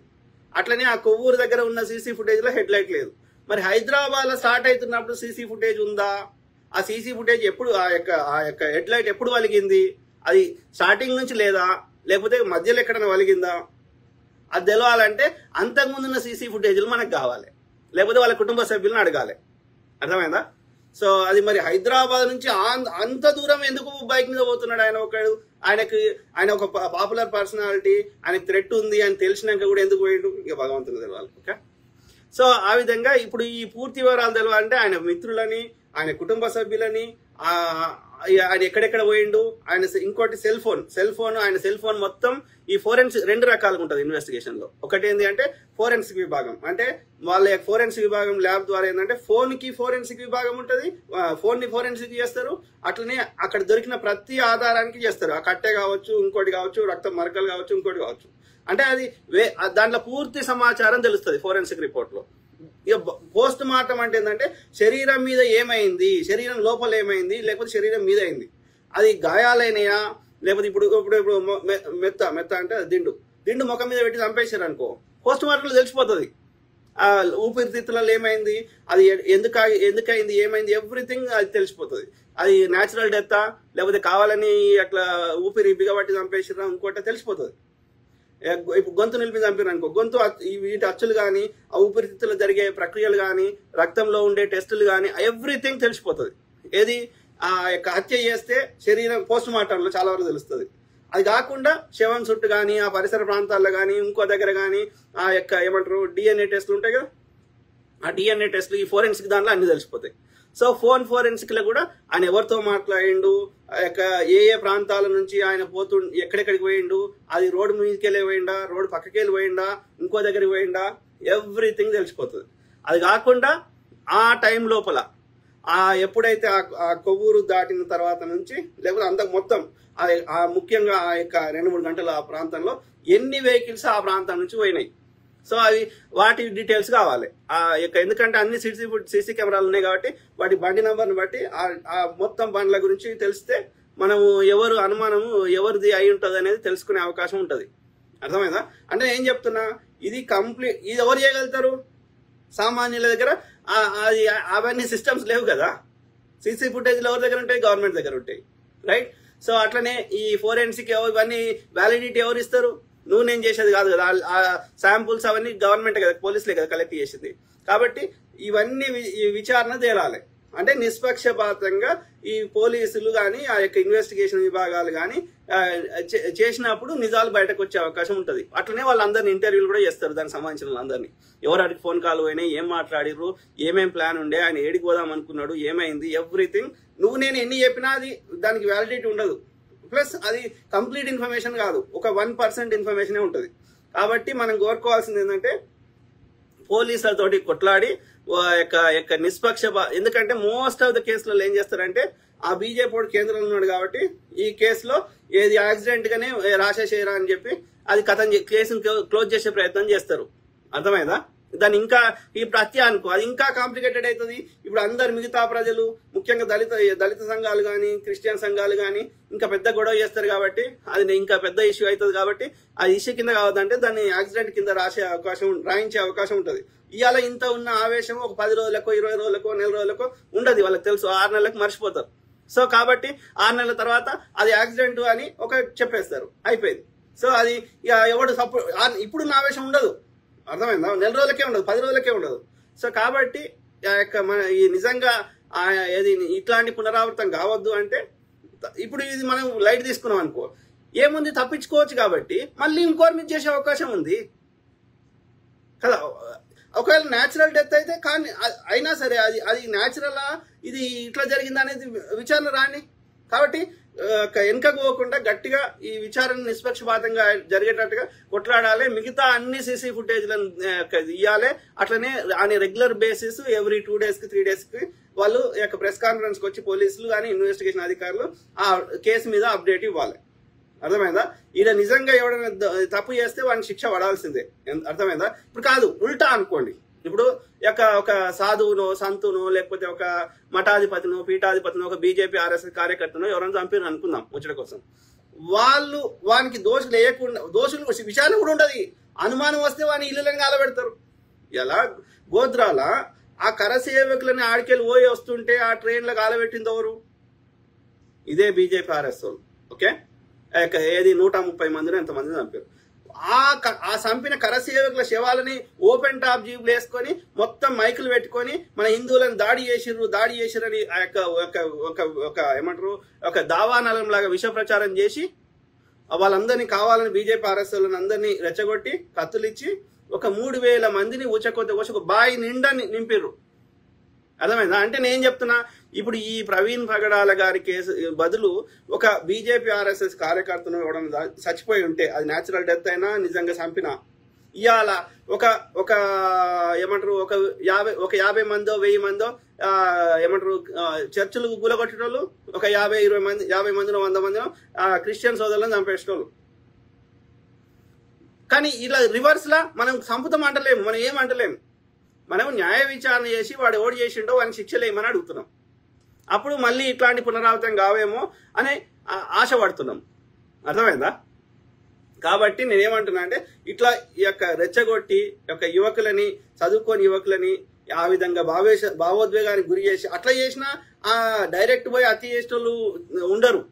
అట్లనే ఆ కొవ్వూరు దగ్గర ఉన్న సీసీ ఫుటేజ్ లో హెడ్ లైట్ లేదు. మరి హైదరాబాద్ లో స్టార్ట్ అవుతున్నప్పుడు సీసీ ఫుటేజ్ ఉందా? ఆ సీసీ ఫుటేజ్ ఎప్పుడు ఆ యొక్క హెడ్ లైట్ ఎప్పుడు వలిగింది? అది స్టార్టింగ్ నుంచి లేదా లేకపోతే మధ్యలో ఎక్కడైనా వలిగిందా? అది తెలవాలంటే అంతకుముందున్న సీసీ ఫుటేజ్లు మనకు కావాలి, లేకపోతే వాళ్ళ కుటుంబ సభ్యులను అడగాలి. అర్థమైందా? సో అది మరి హైదరాబాద్ నుంచి అంత దూరం ఎందుకు బైక్ మీద పోతున్నాడు ఆయన ఒకడు? ఆయన ఒక పాపులర్ పర్సనాలిటీ, ఆయనకు థ్రెట్ ఉంది అని తెలిసినాక కూడా ఎందుకు పోయిండు? ఇక భగవంతుని తెలవాలి. ఓకే, సో ఆ విధంగా ఇప్పుడు ఈ పూర్తి వివరాలు తెలవాలంటే ఆయన మిత్రులని, ఆయన కుటుంబ సభ్యులని, ఆయన ఎక్కడెక్కడ పోయిండు, ఆయన ఇంకోటి సెల్ ఫోన్ ఆయన సెల్ ఫోన్ మొత్తం ఈ ఫోరెన్సిక్ 2 రకాలుగా ఉంటుంది ఇన్వెస్టిగేషన్ లో. ఒకటి ఏంటి అంటే ఫోరెన్సిక్ విభాగం, అంటే వాళ్ళ ఫోరెన్సిక్ విభాగం ల్యాబ్ ద్వారా ఏంటంటే ఫోన్ కి ఫోరెన్సిక్ విభాగం ఉంటుంది, ఫోన్ ని ఫోరెన్సిక్ చేస్తారు. అట్లనే అక్కడ దొరికిన ప్రతి ఆధారానికి చేస్తారు, ఆ కట్టె కావచ్చు, ఇంకోటి కావచ్చు, రక్తం మరకలు కావచ్చు, ఇంకోటి కావచ్చు. అంటే అది దాంట్లో పూర్తి సమాచారం తెలుస్తుంది ఫోరెన్సిక్ రిపోర్ట్ లో. ఇక పోస్ట్ మార్టం అంటే ఏంటంటే శరీరం మీద ఏమైంది, శరీరం లోపల ఏమైంది, లేకపోతే శరీరం మీద అయింది, అది గాయాలైనయా, లేకపోతే ఇప్పుడు మెత్త అంటే దిండు ముఖం మీద పెట్టి చంపేశారు అనుకో, పోస్ట్ మార్టంలో తెలిసిపోతుంది. ఆ ఊపిరితిత్తులలో ఏమైంది, అది ఎందుకైంది, ఏమైంది, ఎవ్రీథింగ్ అది తెలిసిపోతుంది. అది న్యాచురల్ డెత్తా లేకపోతే కావాలని అట్లా ఊపిరి బిగబట్టి చంపేసిరా ఇంకోట తెలిసిపోతుంది. ఇప్పుడు గొంతు నిలిపి చంపారు అనుకో, గొంతు వీటి అచ్చులు కానీ, ఆ ఊపిరితిత్తులు జరిగే ప్రక్రియలు కానీ, రక్తంలో ఉండే టెస్టులు కానీ ఎవ్రీథింగ్ తెలిసిపోతుంది. ఏది ఆ యొక్క హత్య చేస్తే శరీరం పోస్ట్ మార్టంలో చాలా వరకు తెలుస్తుంది. అది కాకుండా శవం చుట్టూ కానీ, ఆ పరిసర ప్రాంతాల్లో కానీ, ఇంకో దగ్గర కానీ ఆ యొక్క ఏమంటారు డిఎన్ఏ టెస్టులు ఉంటాయి కదా, ఆ డిఎన్ఏ టెస్టులు ఈ ఫోరెన్సిక్ దాంట్లో అన్ని తెలిసిపోతాయి. సో ఫోరెన్సిక్ లో కూడా ఆయన ఎవరితో మాట్లాడిండు, ఏ ప్రాంతాల నుంచి ఆయన ఎక్కడెక్కడికి పోయిండు, అది రోడ్డు మీదకి వెళ్ళి పోయిండా, రోడ్డు పక్కకి వెళ్ళి పోయిండా, ఇంకో దగ్గరికి పోయిండా, ఎవ్రీథింగ్ తెలిసిపోతుంది. అది కాకుండా ఆ టైం లోపల ఎప్పుడైతే ఆ కొవ్వూరు దాటిన తర్వాత నుంచి లేకపోతే అంతకు మొత్తం ముఖ్యంగా ఆ యొక్క 2-3 గంటల ఆ ప్రాంతంలో ఎన్ని వెహికల్స్ ఆ ప్రాంతం నుంచి పోయినాయి. సో అవి వాటి డీటెయిల్స్ కావాలి. ఎందుకంటే అన్ని సీసీ కెమెరాలు ఉన్నాయి కాబట్టి వాటి బండి నంబర్ని బట్టి ఆ మొత్తం బండ్ల గురించి తెలిస్తే మనము ఎవరు అనుమానము ఎవరిది అయి ఉంటుంది అనేది తెలుసుకునే అవకాశం ఉంటుంది. అర్థమైందా? అంటే ఏం చెప్తున్నా, ఇది ఎవరు చేయగలుగుతారు? సామాన్యుల దగ్గర అవన్నీ సిస్టమ్స్ లేవు కదా. సీసీ ఫుటేజ్లు ఎవరి దగ్గర ఉంటాయి? గవర్నమెంట్ దగ్గర ఉంటాయి, రైట్? సో అట్లనే ఈ ఫోరెన్సిక్ ఇవన్నీ వ్యాలిడిటీ ఎవరు ఇస్తారు? నువ్వు నేను చేసేది కాదు కదా. ఆ శాంపుల్స్ అవన్నీ గవర్నమెంట్ కదా, పోలీసులే కదా కలెక్ట్ చేసింది. కాబట్టి ఇవన్నీ విచారణ తేలాలి. అంటే నిష్పక్షపాతంగా ఈ పోలీసులు కానీ, ఆ యొక్క ఇన్వెస్టిగేషన్ విభాగాలు కానీ చేసినప్పుడు నిజాలు బయటకు వచ్చే అవకాశం ఉంటుంది. అట్లనే వాళ్ళందరినీ ఇంటర్వ్యూలు కూడా చేస్తారు, దానికి సంబంధించిన వాళ్ళందరినీ. ఎవరికి ఫోన్ కాల్ పోయినాయి, ఏం మాట్లాడిర్రు, ఏమేం ప్లాన్ ఉండే, ఆయన ఏడికి పోదాం అనుకున్నాడు, ఏమైంది, ఎవ్రీథింగ్. నువ్వు నేను ఎన్ని చెప్పినా అది దానికి వ్యాలిడిటీ ఉండదు. ప్లస్ అది కంప్లీట్ ఇన్ఫర్మేషన్ కాదు, ఒక 1% ఇన్ఫర్మేషనే ఉంటుంది. కాబట్టి మనం కోరుకోవాల్సింది ఏంటంటే పోలీసులతోటి కొట్లాడి యొక్క ఎందుకంటే మోస్ట్ ఆఫ్ ద కేసులలో ఏం చేస్తారంటే ఆ బీజేపీ కేంద్రంలో ఉన్నాడు కాబట్టి ఈ కేసులో ఏది యాక్సిడెంట్ గానే రాసేసేయరా అని చెప్పి అది కేసును క్లోజ్ చేసే ప్రయత్నం చేస్తారు. అర్థమైందా? దాన్ని ఇంకా ఇప్పుడు అనుకో అది ఇంకా కాంప్లికేటెడ్ అవుతుంది. ఇప్పుడు అందరు మిగతా ప్రజలు ముఖ్యంగా దళిత సంఘాలు కానీ, క్రిస్టియన్ సంఘాలు కానీ ఇంకా పెద్ద గొడవ చేస్తారు కాబట్టి అది ఇంకా పెద్ద ఇష్యూ అవుతుంది. కాబట్టి ఆ ఇష్యూ కింద కావద్దంటే దాన్ని యాక్సిడెంట్ కింద రాయించే అవకాశం ఉంటుంది. ఇవాళ ఇంత ఉన్న ఆవేశం ఒక 10 రోజులకో 20 రోజులకో నెల రోజులకో ఉండదు. వాళ్ళకి తెలుసు, 6 నెలలకు మర్చిపోతారు. సో కాబట్టి 6 నెలల తర్వాత అది యాక్సిడెంట్ అని చెప్పేస్తారు, అయిపోయింది. సో అది ఎవడు ఇప్పుడు ఆవేశం ఉండదు. అర్థమైందా? నెల రోజులకే ఉండదు, 10 రోజులకే ఉండదు. సో కాబట్టి ఈ నిజంగా ఏది ఇట్లాంటి పునరావృతం కావద్దు అంటే ఇప్పుడు ఇది మనం లైట్ తీసుకున్నాం అనుకో, ఏముంది తప్పించుకోవచ్చు. కాబట్టి మళ్ళీ ఇంకోరి మీద చేసే అవకాశం ఉంది కదా. ఒకవేళ న్యాచురల్ డెత్ అయితే కానీ అయినా సరే అది న్యాచురలా ఇది ఇట్లా జరిగిందా అనేది విచారణ రాని. కాబట్టి వెనుకకు పోకుండా గట్టిగా ఈ విచారణ నిష్పక్షపాతంగా జరిగేటట్టుగా కొట్లాడాలి. మిగతా అన్ని సీసీ ఫుటేజ్లను ఇవ్వాలి. అట్లనే అని రెగ్యులర్ బేసిస్ ఎవ్రీ 2 days కి 3 days కి వాళ్ళు ప్రెస్ కాన్ఫరెన్స్ కి వచ్చి పోలీసులు కానీ ఇన్వెస్టిగేషన్ అధికారులు ఆ కేసు మీద అప్డేట్ ఇవ్వాలి. అర్థమైందా? ఈయన నిజంగా ఎవరైనా తప్పు చేస్తే వాడిని శిక్ష పడాల్సిందే. అర్థమైందా? ఇప్పుడు కాదు, ఉల్టా అనుకోండి. ఇప్పుడు ఒక సాధువునో సంతునో లేకపోతే ఒక మఠాధిపతినో పీఠాధిపతినో ఒక బీజేపీ ఆర్ఎస్ఎస్ కార్యకర్తనో ఎవరైనా చంపారు అనుకుందాం ముచ్చట కోసం, వాళ్ళు వానికి దోషులు వేయకుండా దోషులు విచారణ కూడా ఉండదు. అనుమానం వస్తే వాని ఇల్లులని కాలబెడతారు. ఎలా గోద్రాల ఆ కరసేవకులని ఆడికెళ్ళి పోయి వస్తుంటే ఆ ట్రైన్లో కాలబెట్టింది ఎవరు? ఇదే బీజేపీ ఆర్ఎస్ వాళ్ళు. ఓకే, ఏది 130 మందిని ఎంతమందిని చంపారు. ఆ చంపిన కరసేవకుల శవాలని ఓపెన్ టాప్ జీపులు వేసుకొని మొత్తం మైకులు పెట్టుకొని మన హిందువులను దాడి చేసిరని ఏమంటారు ఒక దావానలం లాగా విష ప్రచారం చేసి వాళ్ళందరినీ కావాలని బీజేపీ ఆర్ఎస్ వాళ్ళని అందరినీ రెచ్చగొట్టి కత్తులు ఇచ్చి ఒక 3000 మందిని ఒక బాయి నిండా నింపిర్రు. అర్థమైందా? అంటే నేను చెప్తున్నా, ఇప్పుడు ఈ ప్రవీణ్ పగడాల గారి కేసు బదులు ఒక బీజేపీ ఆర్ఎస్ఎస్ కార్యకర్తను ఇవ్వడం చచ్చిపోయి ఉంటే, అది న్యాచురల్ డెత్ అయినా నిజంగా చంపినా, ఇవాళ ఒక ఏమంటారు ఒక 50 మందో 1000 మందో ఏమంటారు చర్చిలు గులగొట్టేటోళ్ళు, ఒక 50 మందినో 100 మందినో క్రిస్టియన్ సోదరులను చంపేసేటోళ్ళు. కానీ ఇలా రివర్స్ లా మనం చంపుతాం అంటలేము, మనం ఏమంటలేము. మనం న్యాయ విచారణ చేసి వాడు ఓడి చేసిండో వాడిని శిక్షలేమని అడుగుతున్నాం. అప్పుడు మళ్ళీ ఇట్లాంటి పునరావృతం కావేమో అనే ఆశపడుతున్నాం. అర్థమైందా? కాబట్టి నేనేమంటున్నా అంటే ఇట్లా ఈ రెచ్చగొట్టి యువకులని చదువుకోని యువకులని ఆ విధంగా భావోద్వేగానికి గురి చేసి అట్లా చేసినా డైరెక్ట్ పోయి హత్య చేసేటోళ్ళు ఉండరు.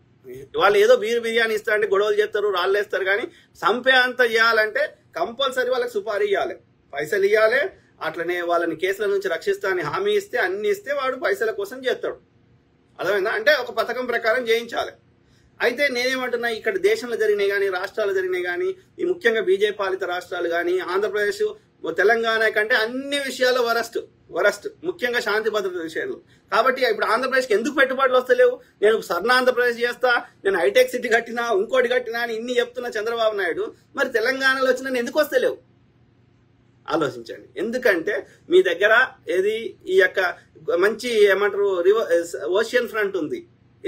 వాళ్ళు ఏదో బిర్యానీ ఇస్తారంటే గొడవలు చేస్తారు, రాళ్ళు వేస్తారు. కానీ చంపే అంత చేయాలంటే కంపల్సరీ వాళ్ళకి సుపారీ ఇవ్వాలి, పైసలు ఇవ్వాలి. అట్లనే వాళ్ళని కేసుల నుంచి రక్షిస్తా అని హామీ ఇస్తే అన్ని ఇస్తే వాడు పైసల కోసం చేస్తాడు. అర్థమైందా? అంటే ఒక పథకం ప్రకారం చేయించాలి. అయితే నేనేమంటున్నా, ఇక్కడ దేశంలో జరిగినాయి కానీ రాష్ట్రాలు జరిగినాయి కానీ ఈ ముఖ్యంగా బీజేపీ పాలిత రాష్ట్రాలు కానీ ఆంధ్రప్రదేశ్ తెలంగాణ కంటే అన్ని విషయాల్లో వరస్ట్ ముఖ్యంగా శాంతి భద్రత విషయంలో. కాబట్టి ఇప్పుడు ఆంధ్రప్రదేశ్కి ఎందుకు పెట్టుబడులు వస్తలేవు? నేను స్వర్ణాంధ్రప్రదేశ్ చేస్తా, నేను హైటెక్ సిటీ కట్టినా ఇంకోటి కట్టినా అని ఇన్ని చెప్తున్నా చంద్రబాబు నాయుడు, మరి తెలంగాణలో వచ్చిన ఎందుకు వస్తలేవు? ఆలోచించండి. ఎందుకంటే మీ దగ్గర ఏది ఈ మంచి ఏమంటారు ఓషియన్ ఫ్రంట్ ఉంది,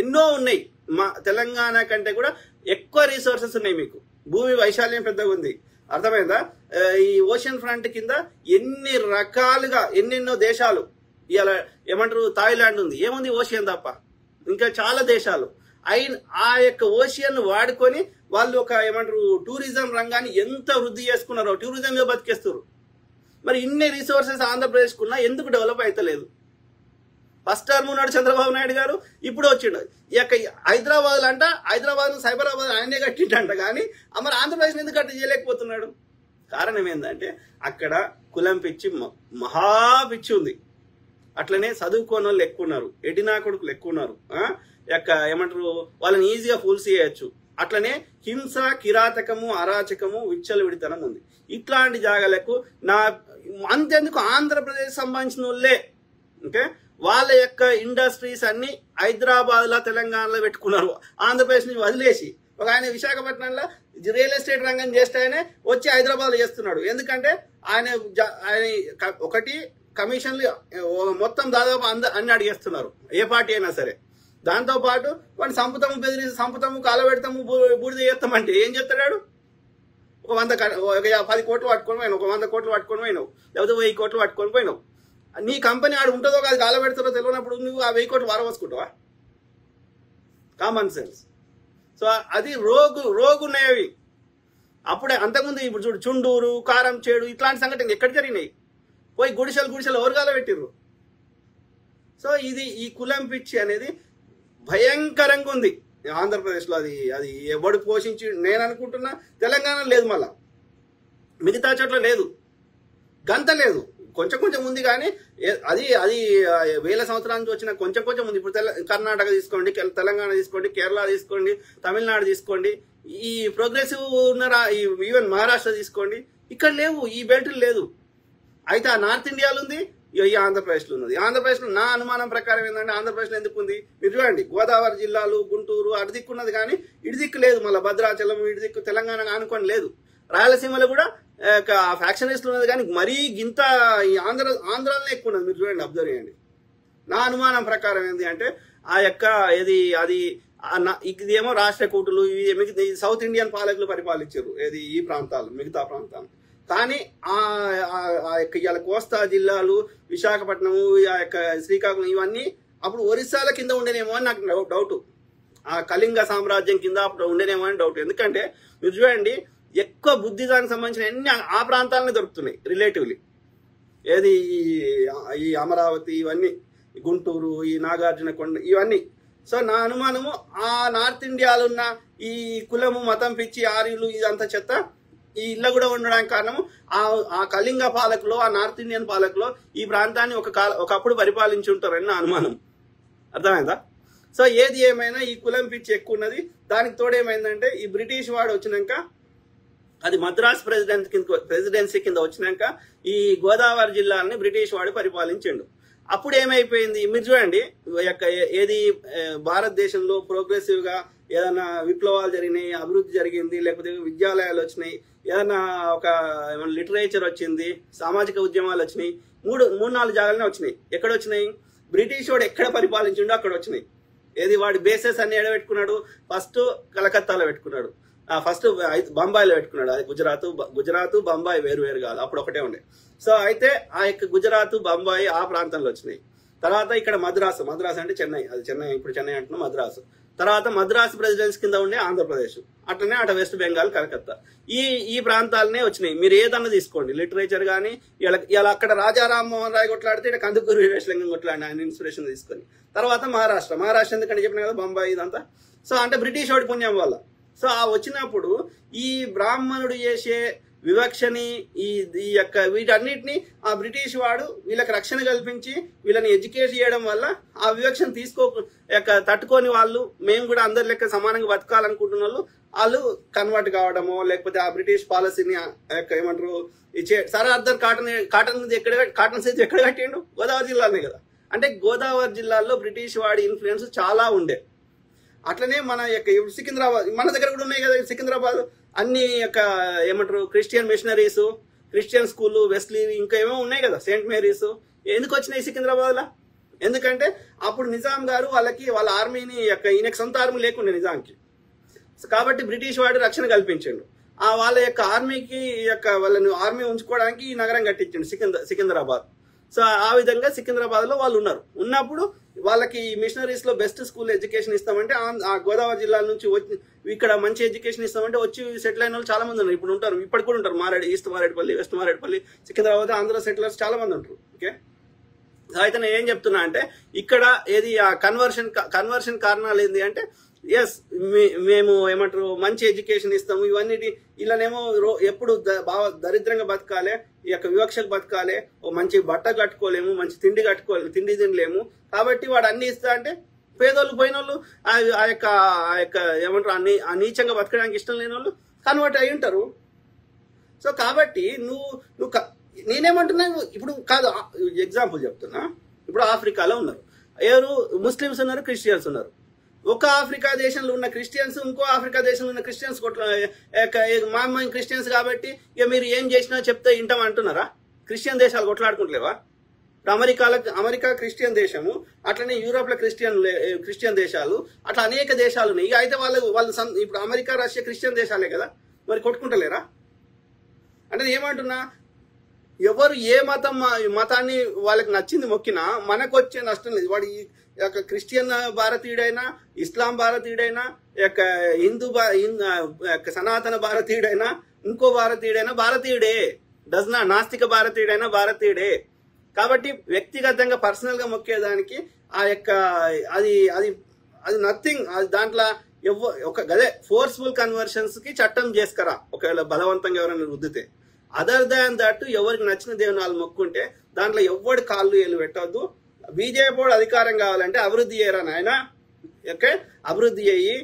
ఎన్నో ఉన్నాయి. మా తెలంగాణ కంటే కూడా ఎక్కువ రిసోర్సెస్ ఉన్నాయి మీకు, భూమి వైశాల్యం పెద్దగా ఉంది. అర్థమైందా? ఈ ఓషియన్ ఫ్రంట్ కింద ఎన్ని రకాలుగా ఎన్నెన్నో దేశాలు, ఇవాళ ఏమంటారు థాయిలాండ్ ఉంది, ఏముంది ఓషియన్ తప్ప, ఇంకా చాలా దేశాలు ఆ ఓషియన్ వాడుకొని వాళ్ళు ఏమంటారు టూరిజం రంగాన్ని ఎంత వృద్ధి చేసుకున్నారో, టూరిజంగా బతికేస్తారు. మరి ఇన్ని రిసోర్సెస్ ఆంధ్రప్రదేశ్కు ఉన్నా ఎందుకు డెవలప్ అవుతలేదు? ఫస్ట్ టర్మ్ ఉన్నాడు చంద్రబాబు నాయుడు గారు, ఇప్పుడు వచ్చిండు. హైదరాబాద్ సైబరాబాద్ ఆయనే కట్టిండంట, కానీ మరి ఆంధ్రప్రదేశ్ ఎందుకు కట్టి చేయలేకపోతున్నాడు? కారణం ఏంటంటే అక్కడ కులం పిచ్చి, మహా పిచ్చి ఉంది. అట్లనే చదువుకోని వాళ్ళు ఎక్కువ ఉన్నారు, ఎడినా కొడుకులు ఎక్కువ ఉన్నారు. ఏమంటారు వాళ్ళని ఈజీగా ఫూల్స్ చేయొచ్చు. అట్లనే హింస, కిరాతకము, అరాచకము, విచ్చలవిడితనం ఉంది. ఇట్లాంటి జాగాలకు అంతెందుకు ఆంధ్రప్రదేశ్ సంబంధించిన వాళ్ళే ఓకే వాళ్ళ ఇండస్ట్రీస్ అన్ని హైదరాబాద్ లో తెలంగాణలో పెట్టుకున్నారు. ఆంధ్రప్రదేశ్ నుంచి వదిలేసి ఒక ఆయన విశాఖపట్నంలో రియల్ ఎస్టేట్ రంగం చేస్తే ఆయన వచ్చి హైదరాబాద్ లో చేస్తున్నాడు. ఎందుకంటే ఆయన ఒకటి కమిషన్లు మొత్తం దాదాపు అన్ని అడిగేస్తున్నారు, ఏ పార్టీ అయినా సరే. దాంతో పాటు వాడిని సంపుతాము కాలబెడతాము బూడిద చేస్తామంటే ఏం చెప్తాడు? ఒక 10 కోట్లు పట్టుకొని పోయినావు, ఒక 100 కోట్లు పట్టుకొని పోయినావు, లేకపోతే 1000 కోట్లు పట్టుకొని పోయినావు. నీ కంపెనీ ఆడు ఉంటుందో కాదు కాలబెడతారో తెలియనప్పుడు నువ్వు ఆ 1000 కోట్లు వారవసుకుంటావా? Common sense. సో అది రోగున్నాయి. అప్పుడే అంతకుముందు ఇప్పుడు చూడు చుండూరు, కారం చేడు ఇట్లాంటి సంఘటనలు ఎక్కడ జరిగినాయి? పోయి గుడిసెలు ఎవరు కాలబెట్టిర్రు? సో ఇది ఈ కులం పిచ్చి అనేది భయంకరంగా ఉంది ఆంధ్రప్రదేశ్లో. అది ఎవడు పోషించి నేను అనుకుంటున్నా తెలంగాణ లేదు, మళ్ళా మిగతా చోట్ల లేదు, గంత లేదు, కొంచెం ఉంది. కానీ అది 1000 సంవత్సరాల నుంచి వచ్చిన కొంచెం ఉంది. ఇప్పుడు కర్ణాటక తీసుకోండి, తెలంగాణ తీసుకోండి, కేరళ తీసుకోండి, తమిళనాడు తీసుకోండి, ఈ ప్రోగ్రెసివ్ ఉన్న ఈవెన్ మహారాష్ట్ర తీసుకోండి, ఇక్కడ లేవు, ఈ బెల్ట్ లేదు. అయితే ఆ నార్త్ ఇండియాలో ఉంది, ఈ ఆంధ్రప్రదేశ్లో ఉన్నది. ఆంధ్రప్రదేశ్లో నా అనుమానం ప్రకారం ఏంటంటే ఆంధ్రప్రదేశ్లో ఎందుకు ఉంది మీరు చూడండి, గోదావరి జిల్లాలు, గుంటూరు అటు దిక్కున్నది కానీ ఇటు దిక్కు లేదు. మళ్ళీ భద్రాచలం ఇటు దిక్కు తెలంగాణ ఆనుకొని లేదు. రాయలసీమలో కూడా ఫ్యాక్షనిస్టులు ఉన్నది కానీ మరీ గింత ఈ ఆంధ్రాలోనే ఎక్కువ ఉన్నది. మీరు చూడండి, అబ్జర్వ్ చేయండి. నా అనుమానం ప్రకారం ఏంటి అంటే ఆ యొక్క ఇదేమో రాష్ట్ర కూటులు, ఇవి సౌత్ ఇండియన్ పాలకులు పరిపాలించారు ఏది ఈ ప్రాంతాలు, మిగతా ప్రాంతాలు. కానీ ఇలా కోస్తా జిల్లాలు, విశాఖపట్నం, ఆ యొక్క శ్రీకాకుళం ఇవన్నీ అప్పుడు ఒరిస్సాల కింద ఉండేనేమో అని నాకు డౌట్. ఆ కళింగ సామ్రాజ్యం కింద అప్పుడు ఉండేనేమో అని డౌట్. ఎందుకంటే మీరు చూడండి, ఎక్కువ బుద్ధిజానికి సంబంధించిన అన్ని ఆ ప్రాంతాలనే దొరుకుతున్నాయి రిలేటివ్లీ. ఏది ఈ అమరావతి, ఇవన్నీ గుంటూరు, ఈ నాగార్జున కొండ, ఇవన్నీ. సో నా అనుమానము ఆ నార్త్ ఇండియాలో ఉన్న ఈ కులము, మతం పిచ్చి, ఆర్యులు, ఇదంతా చెత్త ఈ ఇళ్ళ కూడా ఉండడానికి కారణము ఆ కళింగ పాలకులు, ఆ నార్త్ ఇండియన్ పాలకులు ఈ ప్రాంతాన్ని ఒకప్పుడు పరిపాలించి ఉంటారని నా అనుమానం. అర్థమైందా? సో ఏది ఏమైనా ఈ కులం పిచ్చి ఎక్కువ ఉన్నది. దానికి తోడేమైందంటే ఈ బ్రిటిష్ వాడు వచ్చినాక, అది మద్రాస్ ప్రెసిడెన్సీ కింద వచ్చినాక ఈ గోదావరి జిల్లాలని బ్రిటిష్ వాడు పరిపాలించిండు. అప్పుడు ఏమైపోయింది మీరు చూడండి, ఏది భారతదేశంలో ప్రోగ్రెసివ్ గా ఏదైనా విప్లవాలు జరిగినాయి, అభివృద్ధి జరిగింది, లేకపోతే విద్యాలయాలు వచ్చినాయి, ఏదైనా ఒక లిటరేచర్ వచ్చింది, సామాజిక ఉద్యమాలు వచ్చినాయి, మూడు నాలుగు జాగాలనే వచ్చినాయి. ఎక్కడ వచ్చినాయి? బ్రిటిష్ వాడు ఎక్కడ పరిపాలించిండో అక్కడ వచ్చినాయి. ఏది వాడి బేసెస్ అన్ని ఎడబెట్టుకున్నాడు? ఫస్ట్ కలకత్తాలో పెట్టుకున్నాడు, ఫస్ట్ బొంబాయిలో పెట్టుకున్నాడు. అది గుజరాత్ బొంబాయి వేరు కాదు, అప్పుడు ఒకటే ఉండే. సో అయితే ఆ యొక్క గుజరాత్, బొంబాయి ఆ ప్రాంతంలో వచ్చినాయి. తర్వాత ఇక్కడ మద్రాసు అంటే చెన్నై, అది చెన్నై, ఇప్పుడు చెన్నై అంటున్నాం, మద్రాసు. తర్వాత మద్రాసు ప్రెసిడెన్సీ కింద ఉండే ఆంధ్రప్రదేశ్, అట్లనే అటు వెస్ట్ బెంగాల్, కలకత్తా, ఈ ప్రాంతాలనే వచ్చినాయి. మీరు ఏదన్నా తీసుకోండి, లిటరేచర్ కానీ ఇలా అక్కడ రాజా రామ్మోహన్ రాయ్ కొట్లాడితే ఇక్కడ కందుకూరి వీరేశలింగం కొట్లాడిన ఆయన ఇన్స్పిరేషన్ తీసుకొని. తర్వాత మహారాష్ట్ర ఎందుకంటే చెప్పిన కదా, బొంబాయి, ఇదంతా. సో అంటే బ్రిటిష్ వాడి పుణ్యం వల్ల. సో ఆ వచ్చినప్పుడు ఈ బ్రాహ్మణుడు చేసే వివక్షని, ఈ యొక్క వీటన్నిటిని ఆ బ్రిటిష్ వాడు వీళ్ళకి రక్షణ కల్పించి వీళ్ళని ఎడ్యుకేట్ చేయడం వల్ల ఆ వివక్షను తట్టుకొని వాళ్ళు, మేము కూడా అందరి లెక్క సమానంగా బతకాలనుకుంటున్న వాళ్ళు కన్వర్ట్ కావడమో, లేకపోతే ఆ బ్రిటిష్ పాలసీని ఏమంటారు సర్ ఆర్థర్ కాటన్ సైజ్ ఎక్కడ కట్టిండు? గోదావరి జిల్లానే కదా. అంటే గోదావరి జిల్లాలో బ్రిటిష్ వాడి ఇన్ఫ్లుయెన్స్ చాలా ఉండే. అట్లనే మన యొక్క సికింద్రాబాద్, మన దగ్గర కూడా ఉన్నాయి కదా సికింద్రాబాద్, అన్ని యొక్క ఏమంటారు Christian machineries, Christian school, Wesley, ఇంకా ఏమో ఉన్నాయి కదా, సెయింట్ మేరీస్. ఎందుకు వచ్చినాయి సికింద్రాబాద్ లా? ఎందుకంటే అప్పుడు నిజాం గారు వాళ్ళ ఆర్మీని ఈయనకి సొంత ఆర్మీ లేకుండే నిజాంకి. కాబట్టి బ్రిటిష్ వాడు రక్షణ కల్పించాడు. వాళ్ళ యొక్క ఆర్మీకి వాళ్ళని ఆర్మీ ఉంచుకోవడానికి ఈ నగరం కట్టించండు సికింద్రాబాద్. సో ఆ విధంగా సికింద్రాబాద్ లో వాళ్ళు ఉన్నప్పుడు వాళ్ళకి మిషనరీస్ లో బెస్ట్ స్కూల్ ఎడ్యుకేషన్ ఇస్తామంటే, ఆ గోదావరి జిల్లాల నుంచి వచ్చి ఇక్కడ మంచి ఎడ్యుకేషన్ ఇస్తామంటే వచ్చి సెటిల్ అయిన వాళ్ళు చాలా మంది ఉన్నారు. ఇప్పుడు ఉంటారు, ఇప్పటికి కూడా ఉంటారు. East Marredpally, west Marredpally, Secunderabad, Andhra settlers చాలా మంది ఉంటారు. ఓకే, అయితే నేను ఏం చెప్తున్నా అంటే ఇక్కడ ఏది ఆ కన్వర్షన్ కారణాలు ఏంటి అంటే, ఎస్ మేము ఏమంటారు మంచి ఎడ్యుకేషన్ ఇస్తాము, ఇవన్నీ ఇలానేమో ఎప్పుడు బాగా దరిద్రంగా బతకాలి, ఈ యొక్క వివక్షకు బతకాలి, ఓ మంచి బట్ట కట్టుకోలేము, మంచి తిండి తినలేము, కాబట్టి వాడు అన్ని ఇస్తా అంటే పేదోళ్ళు పోయిన వాళ్ళు ఆ యొక్క ఏమంటారు ఆ నీచంగా బతకడానికి ఇష్టం లేని వాళ్ళు కన్వర్ట్ అయి ఉంటారు. సో కాబట్టి నువ్వు నేనేమంటున్నా, ఇప్పుడు కాదు ఎగ్జాంపుల్ చెప్తున్నా, ఇప్పుడు ఆఫ్రికాలో ఉన్నారు, ఎవరు ముస్లిమ్స్ ఉన్నారు, క్రిస్టియన్స్ ఉన్నారు. ఒక ఆఫ్రికా దేశంలో ఉన్న క్రిస్టియన్స్ ఇంకో ఆఫ్రికా దేశంలో ఉన్న క్రిస్టియన్స్ మా క్రిస్టియన్స్ కాబట్టి ఇక మీరు ఏం చేసినా చెప్తే వింటాం అంటున్నారా? క్రిస్టియన్ దేశాలు కొట్లాడుకుంటలేవా? అమెరికా క్రిస్టియన్ దేశము, అట్లనే యూరోప్ లో క్రిస్టియన్ దేశాలు, అట్లా అనేక దేశాలు ఉన్నాయి. అయితే వాళ్ళు ఇప్పుడు అమెరికా, రష్యా క్రిస్టియన్ దేశాలే కదా, మరి కొట్టుకుంటలేరా? అంటే ఏమంటున్నా, ఎవరు ఏ మతాన్ని వాళ్ళకి నచ్చింది మొక్కినా మనకు వచ్చే నష్టం లేదు. వాడు యొక్క క్రిస్టియన్ భారతీయుడైనా, ఇస్లాం భారతీయుడైనా, హిందూ సనాతన భారతీయుడైనా, ఇంకో భారతీయుడైనా భారతీయుడే. నాస్తిక భారతీయుడైనా భారతీయుడే. కాబట్టి వ్యక్తిగతంగా పర్సనల్ గా మొక్కేదానికి అది నథింగ్. దాంట్లో గదే ఫోర్స్ఫుల్ కన్వర్షన్స్ కి చట్టం చేసుకురా, ఒకవేళ బలవంతంగా ఎవరైనా రుద్దితే. అదర్ దాన్ దట్ ఎవరికి నచ్చిన దేవుని వాళ్ళు మొక్కుంటే దాంట్లో ఎవరి కాళ్ళు ఏళ్ళు పెట్టవద్దు. బీజేపీ అధికారం కావాలంటే అభివృద్ధి చేయరా నాయన, ఓకే, అభివృద్ధి చేయి,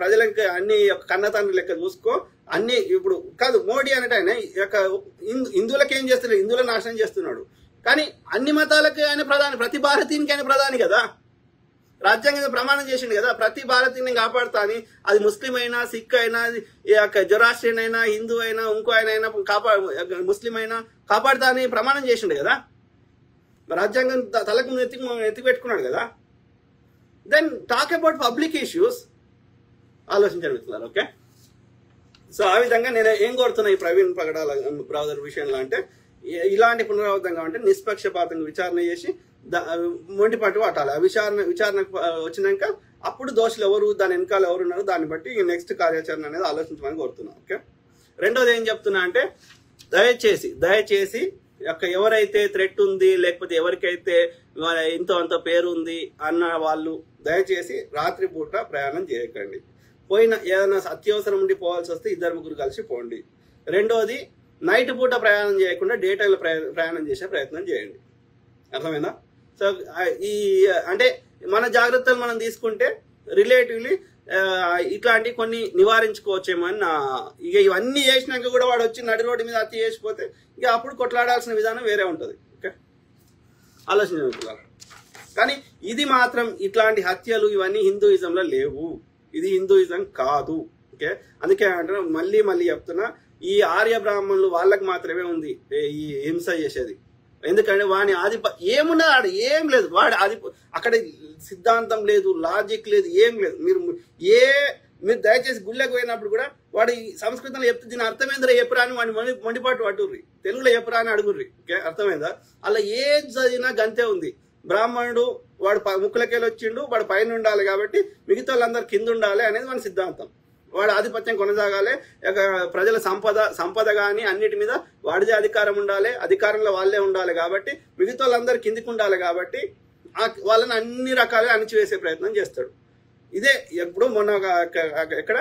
ప్రజలకు అన్ని కన్నతండ్రి లెక్క చూసుకో, అన్ని ఇప్పుడు కాదు మోడీ అనేట ఆయన హిందువులకు ఏం చేస్తున్నాడు, హిందువులను నాశనం చేస్తున్నాడు. కానీ అన్ని మతాలకు ఆయన ప్రధాని, ప్రతి భారతీయునికి ఆయన ప్రధాని కదా. రాజ్యాంగం ప్రమాణం చేసిండు కదా, ప్రతి భారతీయుని కాపాడుతా అని. అది ముస్లిం అయినా, సిక్ అయినా, జొరాస్ట్రియన్ అయినా, హిందూ అయినా, ఇంకో ఆయన అయినా ముస్లిం అయినా కాపాడుతా అని ప్రమాణం చేసిండు కదా. రాజ్యాంగం తలకు ఎత్తి పెట్టుకున్నాడు కదా. Then talk about public issues, ఆలోచించగలుగుతున్నారు. ఓకే, సో ఆ విధంగా నేను ఏం కోరుతున్నా ఈ ప్రవీణ్ పగడాల బ్రదర్ విషయంలో అంటే, ఇలాంటి పునరావృతం కావాలంటే నిష్పక్షపాతంగా విచారణ చేసి మొండిపట్టు పట్టాలి. ఆ విచారణ వచ్చినాక అప్పుడు దోషులు ఎవరు, దాని వెనకాల ఎవరు ఉన్నారు, దాన్ని బట్టి నెక్స్ట్ కార్యాచరణ అనేది ఆలోచించమని కోరుతున్నాను. ఓకే, రెండోది ఏం చెప్తున్నా అంటే, దయచేసి ఎవరైతే థ్రెట్ ఉంది, లేకపోతే ఎవరికైతే ఇంతో అంత పేరు ఉంది అన్న వాళ్ళు దయచేసి రాత్రి పూట ప్రయాణం చేయకండి. ఏదైనా అత్యవసరం ఉండి పోవాల్సి వస్తే 2-3 కలిసి పోండి. రెండోది, నైట్ పూట ప్రయాణం చేయకుండా డే టైంలో ప్రయాణం చేసే ప్రయత్నం చేయండి. అర్థమైందా? సో అంటే మన జాగ్రత్తలు మనం తీసుకుంటే రిలేటివ్లీ ఇట్లాంటి కొన్ని నివారించుకోవచ్చేమో అని ఇక ఇవన్నీ చేసినాక కూడా వాడు వచ్చి నడి రోడ్డు మీద హత్య చేసిపోతే ఇక అప్పుడు కొట్లాడాల్సిన విధానం వేరే ఉంటుంది. ఓకే, ఆలోచించాలి. కానీ ఇది మాత్రం ఇట్లాంటి హత్యలు ఇవన్నీ హిందూయిజంలో లేవు, ఇది హిందూయిజం కాదు. ఓకే, అందుకే అంటే మళ్ళీ చెప్తున్నా, ఈ ఆర్య బ్రాహ్మణులు వాళ్ళకి మాత్రమే ఉంది ఈ హింస చేసేది. ఎందుకంటే వాడి ఏమున్నది ఆడ, ఏం లేదు. అక్కడ సిద్ధాంతం లేదు, లాజిక్ లేదు, ఏం లేదు. మీరు దయచేసి గుళ్ళకి పోయినప్పుడు కూడా వాడు ఈ సంస్కృతంలో చెప్తే దీని అర్థమైందిరా చెప్పురా అని వాడిని మొండిపాటు పట్టుర్రి, తెలుగులో చెప్పురా అని అడుగుర్రి. ఓకే, అర్థమైందా? అలా ఏది చదివినా గంతే ఉంది. బ్రాహ్మణుడు వాడు ముక్కులకెళ్ళి వచ్చిండు, వాడు పైన ఉండాలి కాబట్టి మిగతా వాళ్ళందరూ కింద ఉండాలి అనేది మన సిద్ధాంతం. వాడు ఆధిపత్యం కొనసాగాలి, ప్రజల సంపద కానీ అన్నిటి మీద వాడిదే అధికారం ఉండాలి, అధికారంలో వాళ్ళే ఉండాలి కాబట్టి మిగతా వాళ్ళందరూ కిందికి ఉండాలి కాబట్టి వాళ్ళని అన్ని రకాలుగా అణిచివేసే ప్రయత్నం చేస్తాడు. ఇదే ఎప్పుడు మొన్న ఎక్కడ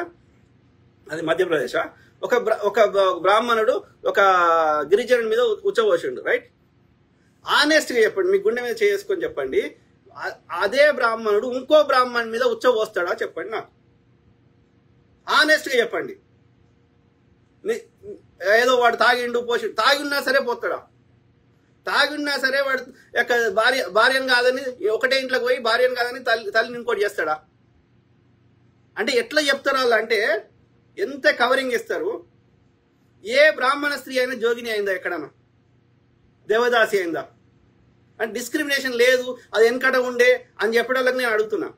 అది మధ్యప్రదేశ్ ఒక బ్రాహ్మణుడు ఒక గిరిజనుడి మీద ఉచ్చబోసిండు. రైట్, ఆనెస్ట్గా చెప్పండి, మీ గుండె మీద చేసుకొని చెప్పండి, అదే బ్రాహ్మణుడు ఇంకో బ్రాహ్మణుడి మీద ఉచ్చబోస్తాడా చెప్పండి నాకు. ఆనెస్ట్గా చెప్పండి. ఏదో వాడు తాగిండు తాగిన్నా సరే పోతాడా? తాగిన్నా సరే వాడు భార్యను కాదని ఒకటే ఇంట్లోకి పోయి భార్యను కాదని తల్లిని ఇంకోటి చేస్తాడా? అంటే ఎట్లా చెప్తారు వాళ్ళు అంటే ఎంత కవరింగ్ ఇస్తారు. ఏ బ్రాహ్మణ స్త్రీ అయినా జోగిని అయిందా ఎక్కడన్నా? దేవదాసి అయిందా? అంటే డిస్క్రిమినేషన్ లేదు, అది వెనకట ఉండే అని చెప్పడానికి నేను అడుగుతున్నా.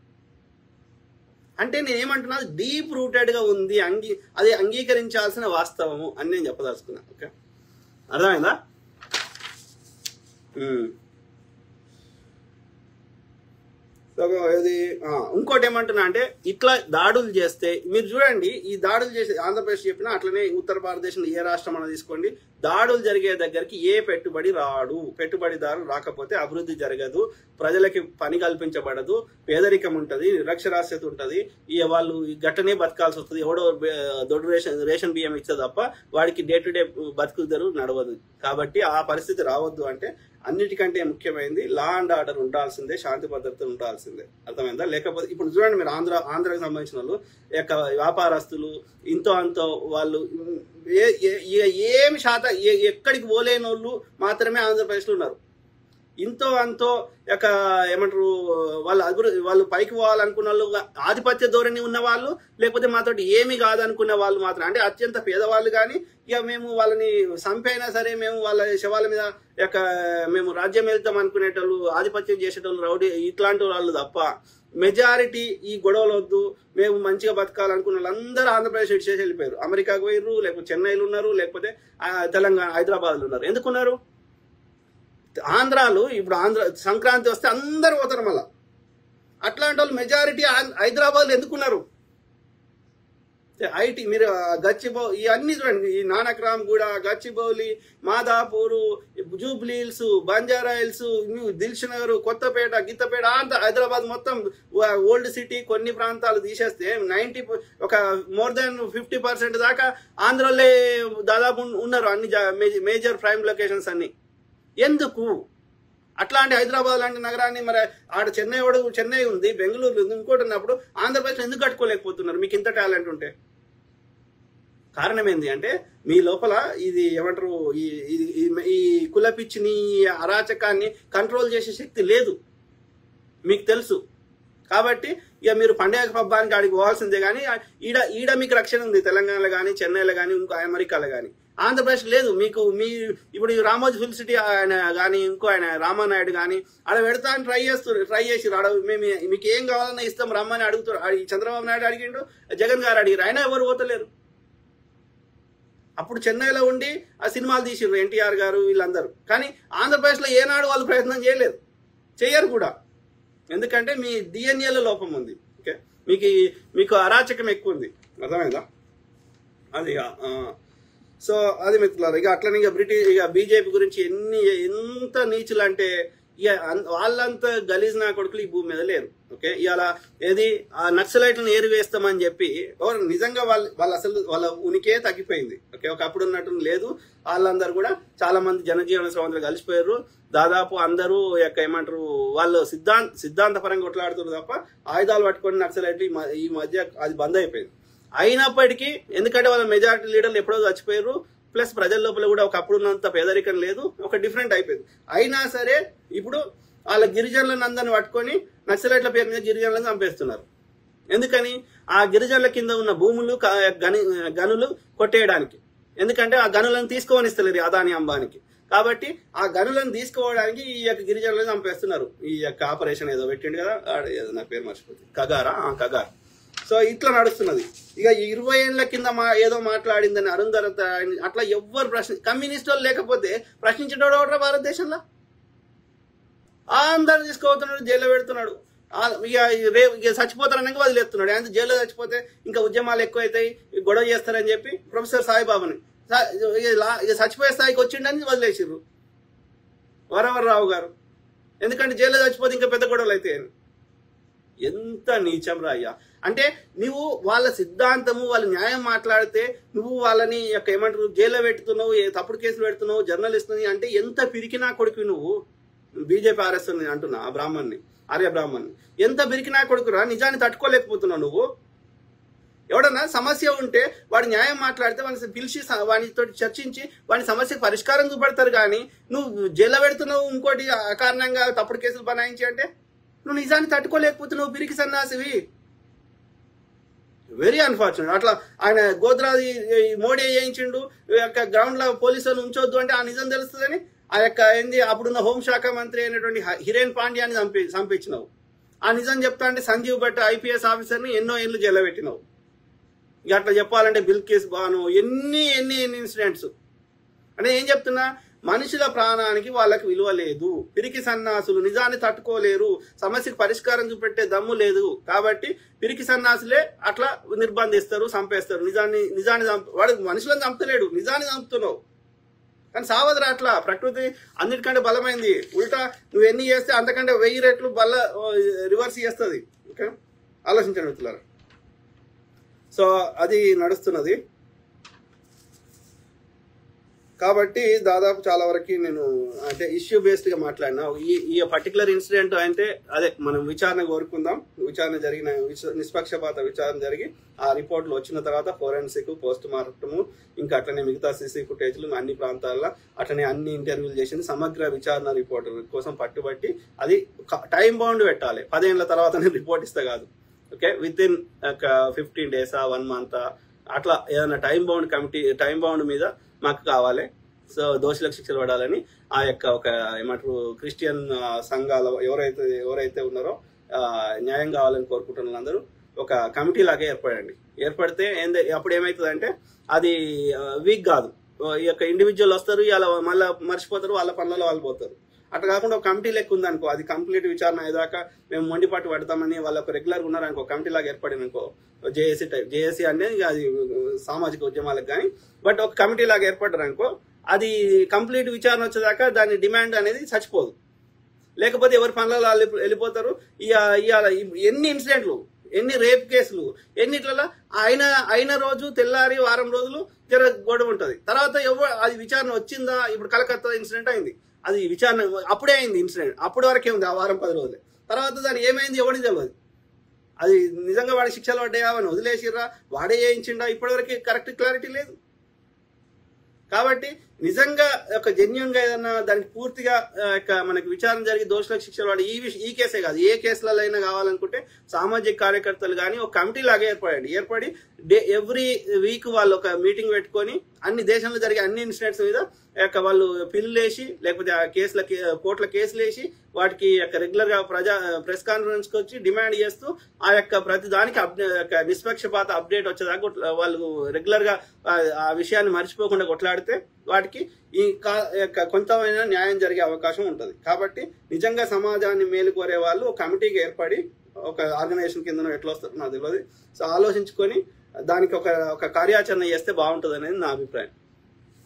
అంటే నేను ఏమంటున్నా, డీప్ రూటెడ్గా ఉంది, అది అంగీకరించాల్సిన వాస్తవము అని నేను చెప్పదలుచుకున్నా. ఓకే, అర్థమైందా? ఇది ఇంకోటి ఏమంటున్నా అంటే, ఇట్లా దాడులు చేస్తే మీరు చూడండి, ఈ దాడులు చేసే ఆంధ్రప్రదేశ్ చెప్పినా అట్లనే ఉత్తర భారతదేశంలో ఏ రాష్ట్రం మనం తీసుకోండి, దాడులు జరిగే దగ్గరికి ఏ పెట్టుబడిదారు రాకపోతే అభివృద్ధి జరగదు, ప్రజలకి పని కల్పించబడదు, పేదరికం ఉంటుంది, నిరక్షరాస్యత ఉంటుంది, వాళ్ళు గట్టనే బతకాల్సి వస్తుంది. ఎవడో దొడ్డు రేషన్ బియ్యం ఇస్తే తప్ప వాడికి డే టు డే బతుకుదరు నడవదు. కాబట్టి ఆ పరిస్థితి రావద్దు అంటే అన్నిటికంటే ముఖ్యమైనది లా అండ్ ఆర్డర్ ఉండాల్సిందే, శాంతి భద్రతలు ఉండాల్సిందే. అర్థమైందా? లేకపోతే ఇప్పుడు చూడండి, మీరు ఆంధ్రాకి సంబంధించిన వాళ్ళు వ్యాపారస్తులు ఇంతో అంతో వాళ్ళు ఏమి శాతం ఎక్కడికి పోలేని వాళ్ళు మాత్రమే ఆంధ్రప్రదేశ్లో ఉన్నారు. ఇంతో అంతో ఏమంటారు వాళ్ళు పైకి పోవాలనుకున్న వాళ్ళు, ఆధిపత్య ధోరణి ఉన్న వాళ్ళు, లేకపోతే మాతోటి ఏమి కాదనుకున్న వాళ్ళు మాత్రం, అంటే అత్యంత పేదవాళ్ళు కానీ ఇక మేము వాళ్ళని చంపైనా సరే మేము వాళ్ళ శవాల మీద మేము రాజ్యం వెళ్తాం అనుకునేటోళ్ళు, ఆధిపత్యం చేసేటోళ్ళు, రౌడీ ఇట్లాంటి వాళ్ళు తప్ప మెజారిటీ ఈ గొడవలు వద్దు, మేము మంచిగా బతకాలనుకున్న వాళ్ళందరూ ఆంధ్రప్రదేశ్ చేసి వెళ్ళిపోయారు. అమెరికాకు పోయిర్రు, లేకపోతే చెన్నైలో ఉన్నారు, లేకపోతే తెలంగాణ హైదరాబాద్లో ఉన్నారు. ఎందుకున్నారు? ఆంధ్రాలో ఇప్పుడు సంక్రాంతి వస్తే అందరూ పోతారు. మళ్ళా అట్లాంటి వాళ్ళు మెజారిటీ హైదరాబాద్లో ఎందుకున్నారు? ఐటీ మీరు గచ్చిబౌలి ఇవన్నీ చూడండి, ఈ నానక్రామ్ గూడ, గచ్చిబౌలి, మాదాపూరు, జూబ్లీహిల్స్, బంజారా హిల్స్, దిల్షుక్ నగర్, కొత్తపేట, గిత్తపేట అంతా హైదరాబాద్ మొత్తం ఓల్డ్ సిటీ కొన్ని ప్రాంతాలు తీసేస్తే మోర్ దాన్ 50% దాకా ఆంధ్రలో దాదాపు ఉన్నారు. అన్ని మేజర్ ప్రైమ్ లొకేషన్స్ అన్ని. ఎందుకు? అట్లాంటి హైదరాబాద్ లాంటి నగరాన్ని మరి ఆడ చెన్నై ఉంది, బెంగళూరు ఉంది, ఇంకోటి ఉన్నప్పుడు ఆంధ్రప్రదేశ్ ఎందుకు కట్టుకోలేకపోతున్నారు? మీకు ఇంత టాలెంట్ ఉంటే. కారణం ఏంటి అంటే మీ లోపల ఇది ఏమంటారు ఈ కులపిచ్చిని అరాచకాన్ని కంట్రోల్ చేసే శక్తి లేదు, మీకు తెలుసు. కాబట్టి ఇక మీరు పండుగ పబ్బానికి ఆడికి పోవాల్సిందే. కానీ ఈడ మీకు రక్షణ ఉంది, తెలంగాణలో కానీ, చెన్నైలో కానీ, ఇంకో అమెరికాలో కానీ. ఆంధ్రప్రదేశ్ లేదు. మీకు ఇప్పుడు రామోజీ ఫిల్మ్ సిటీ ఆయన కానీ, ఇంకో ఆయన రామానాయుడు కానీ ఆడ పెడతా అని ట్రై చేసి మేము మీకు ఏం కావాలన్నా ఇస్తాం రమ్మని అడుగుతారు. చంద్రబాబు నాయుడు అడిగిండు, జగన్ గారు అడిగారు, అయినా ఎవరు పోతలేరు. అప్పుడు చెన్నైలో ఉండి ఆ సినిమాలు తీసిర్రు ఎన్టీఆర్ గారు వీళ్ళందరూ. కానీ ఆంధ్రప్రదేశ్లో ఏనాడు వాళ్ళు ప్రయత్నం చేయలేదు, చేయరు కూడా. ఎందుకంటే మీ డిఎన్ఏలో లోపం ఉంది. ఓకే, మీకు అరాచకం ఎక్కువ ఉంది, అర్థమైందా? అది సో అది మిత్రులారా. ఇక అట్లనే ఇక బీజేపీ గురించి ఎంత నీచులు అంటే ఇక వాళ్ళంత గలీజ్ నా కొడుకులు ఈ భూమి మీద లేరు. ఓకే, ఇవాళ ఏది ఆ నక్సలైట్లను ఏరివేస్తామని చెప్పి నిజంగా వాళ్ళు అసలు వాళ్ళ ఉనికే తగ్గిపోయింది. ఓకే, ఒకప్పుడు ఉన్నట్టు లేదు. వాళ్ళందరూ కూడా చాలా మంది జనజీవన స్రవంతులు కలిసిపోయారు. దాదాపు అందరూ ఏమంటారు వాళ్ళు సిద్ధాంతపరంగా కొట్లాడుతున్నారు తప్ప ఆయుధాలు పట్టుకొని నక్సలైట్ ఈ మధ్య అది బంద్ అయిపోయింది. అయినప్పటికీ ఎందుకంటే వాళ్ళ మెజారిటీ లీడర్లు ఎప్పుడో చచ్చిపోయారు, ప్లస్ ప్రజల లోపల కూడా ఒకప్పుడు ఉన్నంత పేదరికం లేదు, ఒక డిఫరెంట్ అయిపోయింది. అయినా సరే ఇప్పుడు వాళ్ళ గిరిజనులను అందరిని పట్టుకొని నక్సలైట్ల పేరు మీద గిరిజనులను చంపేస్తున్నారు. ఎందుకని? ఆ గిరిజనుల కింద ఉన్న భూములు గనులు కొట్టేయడానికి. ఎందుకంటే ఆ గనులను తీసుకోవనిస్తలేరు అదాని అంబానికి. కాబట్టి ఆ గనులను తీసుకోవడానికి ఈ యొక్క గిరిజనులను చంపేస్తున్నారు. ఈ యొక్క ఆపరేషన్ ఏదో పెట్టిండు కదా, నా పేరు మర్చిపోతుంది, కగార్. సో ఇట్లా నడుస్తున్నది. ఇక 20 ఏళ్ల కింద ఏదో మాట్లాడిందని అరుంధర అట్లా ఎవ్వరు కమ్యూనిస్ట్ వాళ్ళు లేకపోతే ప్రశ్నించేటోడు ఎవరు భారతదేశంలో? అందరు తీసుకోబోతున్నాడు, జైల్లో పెడుతున్నాడు. ఇక చచ్చిపోతారనగా వదిలేస్తున్నాడు. ఆయన జైల్లో చచ్చిపోతే ఇంకా ఉద్యమాలు ఎక్కువ అవుతాయి, గొడవ చేస్తారని చెప్పి ప్రొఫెసర్ సాయిబాబాని చచ్చిపోయే స్థాయికి వచ్చిండని వదిలేసిర్రు వరవరరావు గారు. ఎందుకంటే జైల్లో చచ్చిపోతే ఇంకా పెద్ద గొడవలు అవుతాయని. ఎంత నీచం రా అయ్యా! అంటే నువ్వు వాళ్ళ సిద్ధాంతము, వాళ్ళ న్యాయం మాట్లాడితే నువ్వు వాళ్ళని ఏమంటారు జైల్లో పెడుతున్నావు, తప్పుడు కేసులు పెడుతున్నావు, జర్నలిస్ట్ని అంటే ఎంత పిరికినా కొడుకు నువ్వు. బీజేపీ ఆర్ఎస్ అంటున్నా ఆ బ్రాహ్మణ్ని, ఆర్య బ్రాహ్మణ్ని ఎంత పిరికినా కొడుకురా. నిజాన్ని తట్టుకోలేకపోతున్నావు నువ్వు. ఎవడన్నా సమస్య ఉంటే వాడి న్యాయం మాట్లాడితే వాడిని పిలిచి వాడితో చర్చించి వాడి సమస్యకు పరిష్కారం చూపెడతారు. కానీ నువ్వు జైల్లో పెడుతున్నావు, ఇంకోటి అకారణంగా తప్పుడు కేసులు బనాయించి అంటే నువ్వు నిజాన్ని తట్టుకోలేకపోతున్నావు, పిరికి సన్నాసివి. Very unfortunate. అట్లా ఆయన గోద్రాది మోడీ చేయించిండు, గ్రౌండ్ లో పోలీసులు ఉంచొద్దు అంటే ఆ నిజం తెలుస్తుందని ఆ అప్పుడున్న హోంశాఖ మంత్రి అయినటువంటి హిరేన్ పాండ్యాని చంపించినావు. ఆ నిజం చెప్తా అంటే సంజీవ్ భట్ ఐపీఎస్ ఆఫీసర్ని ఎన్నో ఏళ్ళు జైల్లో పెట్టినావు. ఇక అట్లా చెప్పాలంటే బిల్కిస్ బాను ఎన్ని ఇన్సిడెంట్స్. అంటే ఏం చెప్తున్నా, మనుషుల ప్రాణానికి వాళ్ళకి విలువ లేదు. పిరికి సన్నాసులు నిజాన్ని తట్టుకోలేరు, సమస్యకు పరిష్కారం చూపెట్టే దమ్ము లేదు. కాబట్టి పిరికి సన్నాసులే అట్లా నిర్బంధిస్తారు, చంపేస్తారు. నిజాన్ని వాడు మనుషులను చంపుతలేడు, నిజాన్ని చంపుతున్నావు. కానీ సావదురా అట్లా. ప్రకృతి అన్నిటికంటే బలమైంది. ఉల్టా నువ్వు ఎన్ని చేస్తే అంతకంటే 1000 రెట్లు రివర్స్ చేస్తుంది. ఓకే, ఆలోచించండి మిత్రులారా. సో అది నడుస్తున్నది. కాబట్టి దాదాపు చాలా వరకు నేను అంటే ఇష్యూ బేస్డ్ గా మాట్లాడినా. ఈ పర్టికులర్ ఇన్సిడెంట్ అంటే అదే మనం విచారణ కోరుకుందాం. విచారణ జరిగిన నిష్పక్షపాత విచారణ జరిగి ఆ రిపోర్ట్లు వచ్చిన తర్వాత ఫోరెన్సిక్, పోస్ట్ మార్టము, ఇంకా అట్లనే మిగతా సీసీ ఫుటేజ్లు అన్ని ప్రాంతాల్లో అట్లనే అన్ని ఇంటర్వ్యూలు చేసింది. సమగ్ర విచారణ రిపోర్ట్ కోసం పట్టుబట్టి అది టైం బౌండ్ పెట్టాలి. 10 ఏళ్ల తర్వాత నేను రిపోర్ట్ ఇస్తా కాదు. Okay, with in 15 days 1 month అట్లా ఏదైనా టైం బౌండ్ మీద మాకు కావాలి. సో దోషులకు శిక్షలు పడాలని ఆ యొక్క ఒక ఏమంటారు క్రిస్టియన్ సంఘాల ఎవరైతే ఉన్నారో న్యాయం కావాలని కోరుకుంటున్న వాళ్ళందరూ ఒక కమిటీ లాగా ఏర్పడితే అప్పుడు ఏమవుతుందంటే అది వీక్ కాదు. ఈ యొక్క ఇండివిజువల్ వస్తారు, ఇలా మళ్ళీ మర్చిపోతారు, వాళ్ళ పనులలో వాళ్ళు పోతారు. అట్లా కాకుండా ఒక కమిటీ లెక్క ఉందనుకో, అది కంప్లీట్ విచారణ అయ్యేదాకా మేము మొండిపాటు పడతామని వాళ్ళకు రెగ్యులర్గా ఉన్నారనుకో, కమిటీ లాగా ఏర్పడిననుకో, జేఏసీ అనేది అది సామాజిక ఉద్యమాలకు కానీ, బట్ ఒక కమిటీ లాగా ఏర్పడ్డారనుకో అది కంప్లీట్ విచారణ వచ్చేదాకా దాని డిమాండ్ అనేది చచ్చిపోదు. లేకపోతే ఎవరి పనులలో వెళ్ళిపోతారు. ఎన్ని ఇన్సిడెంట్లు, ఎన్ని రేప్ కేసులు, ఎన్నిట్లలో అయిన రోజు తెల్లారి వారం రోజులు గొడవ ఉంటుంది. తర్వాత అది విచారణ వచ్చిందా? ఇప్పుడు కలకత్తా ఇన్సిడెంట్ అయింది, అది విచారణ అప్పుడే అయింది ఇన్సిడెంట్, అప్పటి వరకే ఉంది ఆ వారం 10 రోజులే. తర్వాత దాని ఏమైంది ఎవరికి తెలియదు. అది నిజంగా వాడికి శిక్షలు పడ్డాయా, అని వదిలేసిర్రా, వాడే చేయించిండా, ఇప్పటివరకు కరెక్ట్ క్లారిటీ లేదు. కాబట్టి నిజంగా ఒక జెన్యున్ గా ఏదన్నా దానికి పూర్తిగా మనకి విచారణ జరిగి దోషులకు శిక్షలు పడి ఈ కేసే కాదు, ఏ కేసులలో అయినా కావాలనుకుంటే సామాజిక కార్యకర్తలు కానీ ఒక కమిటీ లాగా ఏర్పడి ఎవ్రీ వీక్ వాళ్ళు ఒక మీటింగ్ పెట్టుకొని అన్ని దేశంలో జరిగే అన్ని ఇన్సిడెంట్స్ మీద వాళ్ళు పిల్లులు వేసి, లేకపోతే ఆ కోర్టుల కేసులు వేసి వాటికి రెగ్యులర్ గా ప్రెస్ కాన్ఫరెన్స్ కి వచ్చి డిమాండ్ చేస్తూ ఆ ప్రతి దానికి నిష్పక్షపాత అప్డేట్ వచ్చేదాకా వాళ్ళు రెగ్యులర్ గా ఆ విషయాన్ని మర్చిపోకుండా కొట్లాడితే వాటికి ఈ కొంతమైన న్యాయం జరిగే అవకాశం ఉంటుంది. కాబట్టి నిజంగా సమాజాన్ని మేలుకోరే వాళ్ళు ఒక కమిటీకి ఏర్పడి ఒక ఆర్గనైజేషన్ కింద ఎట్లా వస్తారో నాకు తెలియదు. సో ఆలోచించుకొని దానికి ఒక కార్యాచరణ చేస్తే బాగుంటుంది అనేది నా అభిప్రాయం.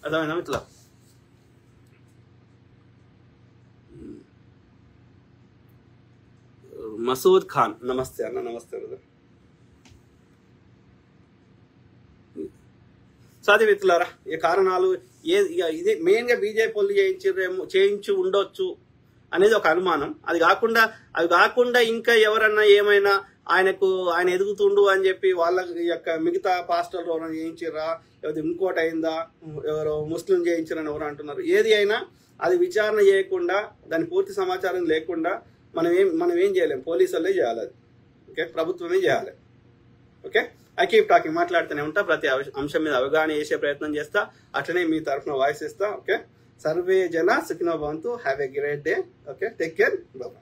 అర్థమైనా ఇట్లా మసూద్ ఖాన్, నమస్తే అన్న. నమస్తే బ్రదర్. సాధి మిత్రులారా, ఈ కారణాలు ఇది మెయిన్ గా బీజేపీ వాళ్ళు చేయించి ఉండొచ్చు అనేది ఒక అనుమానం. అవి కాకుండా ఇంకా ఎవరన్నా ఏమైనా ఆయన ఎదుగుతుండు అని చెప్పి వాళ్ళ యొక్క మిగతా పాస్టర్లు ఎవరైనా చేయించిర్రా, లేకపోతే ఇంకోటి అయిందా, ఎవరో ముస్లిం చేయించారని ఎవరు అంటున్నారు. ఏది అయినా అది విచారణ చేయకుండా, దాని పూర్తి సమాచారం లేకుండా మనం ఏం చేయలేం. పోలీసు వాళ్ళే చేయాలి అది. ఓకే, ప్రభుత్వమే చేయాలి. ఓకే, ఐ కీప్ టాకింగ్, మాట్లాడుతూనే ఉంటా. ప్రతి అంశం మీద అవగాహన చేసే ప్రయత్నం చేస్తా. అట్లనే మీ తరఫున వాయిస్ ఇస్తా. ఓకే, సర్వే జన సుఖినో భవంతు. Have a great day. Okay, take care. Bye.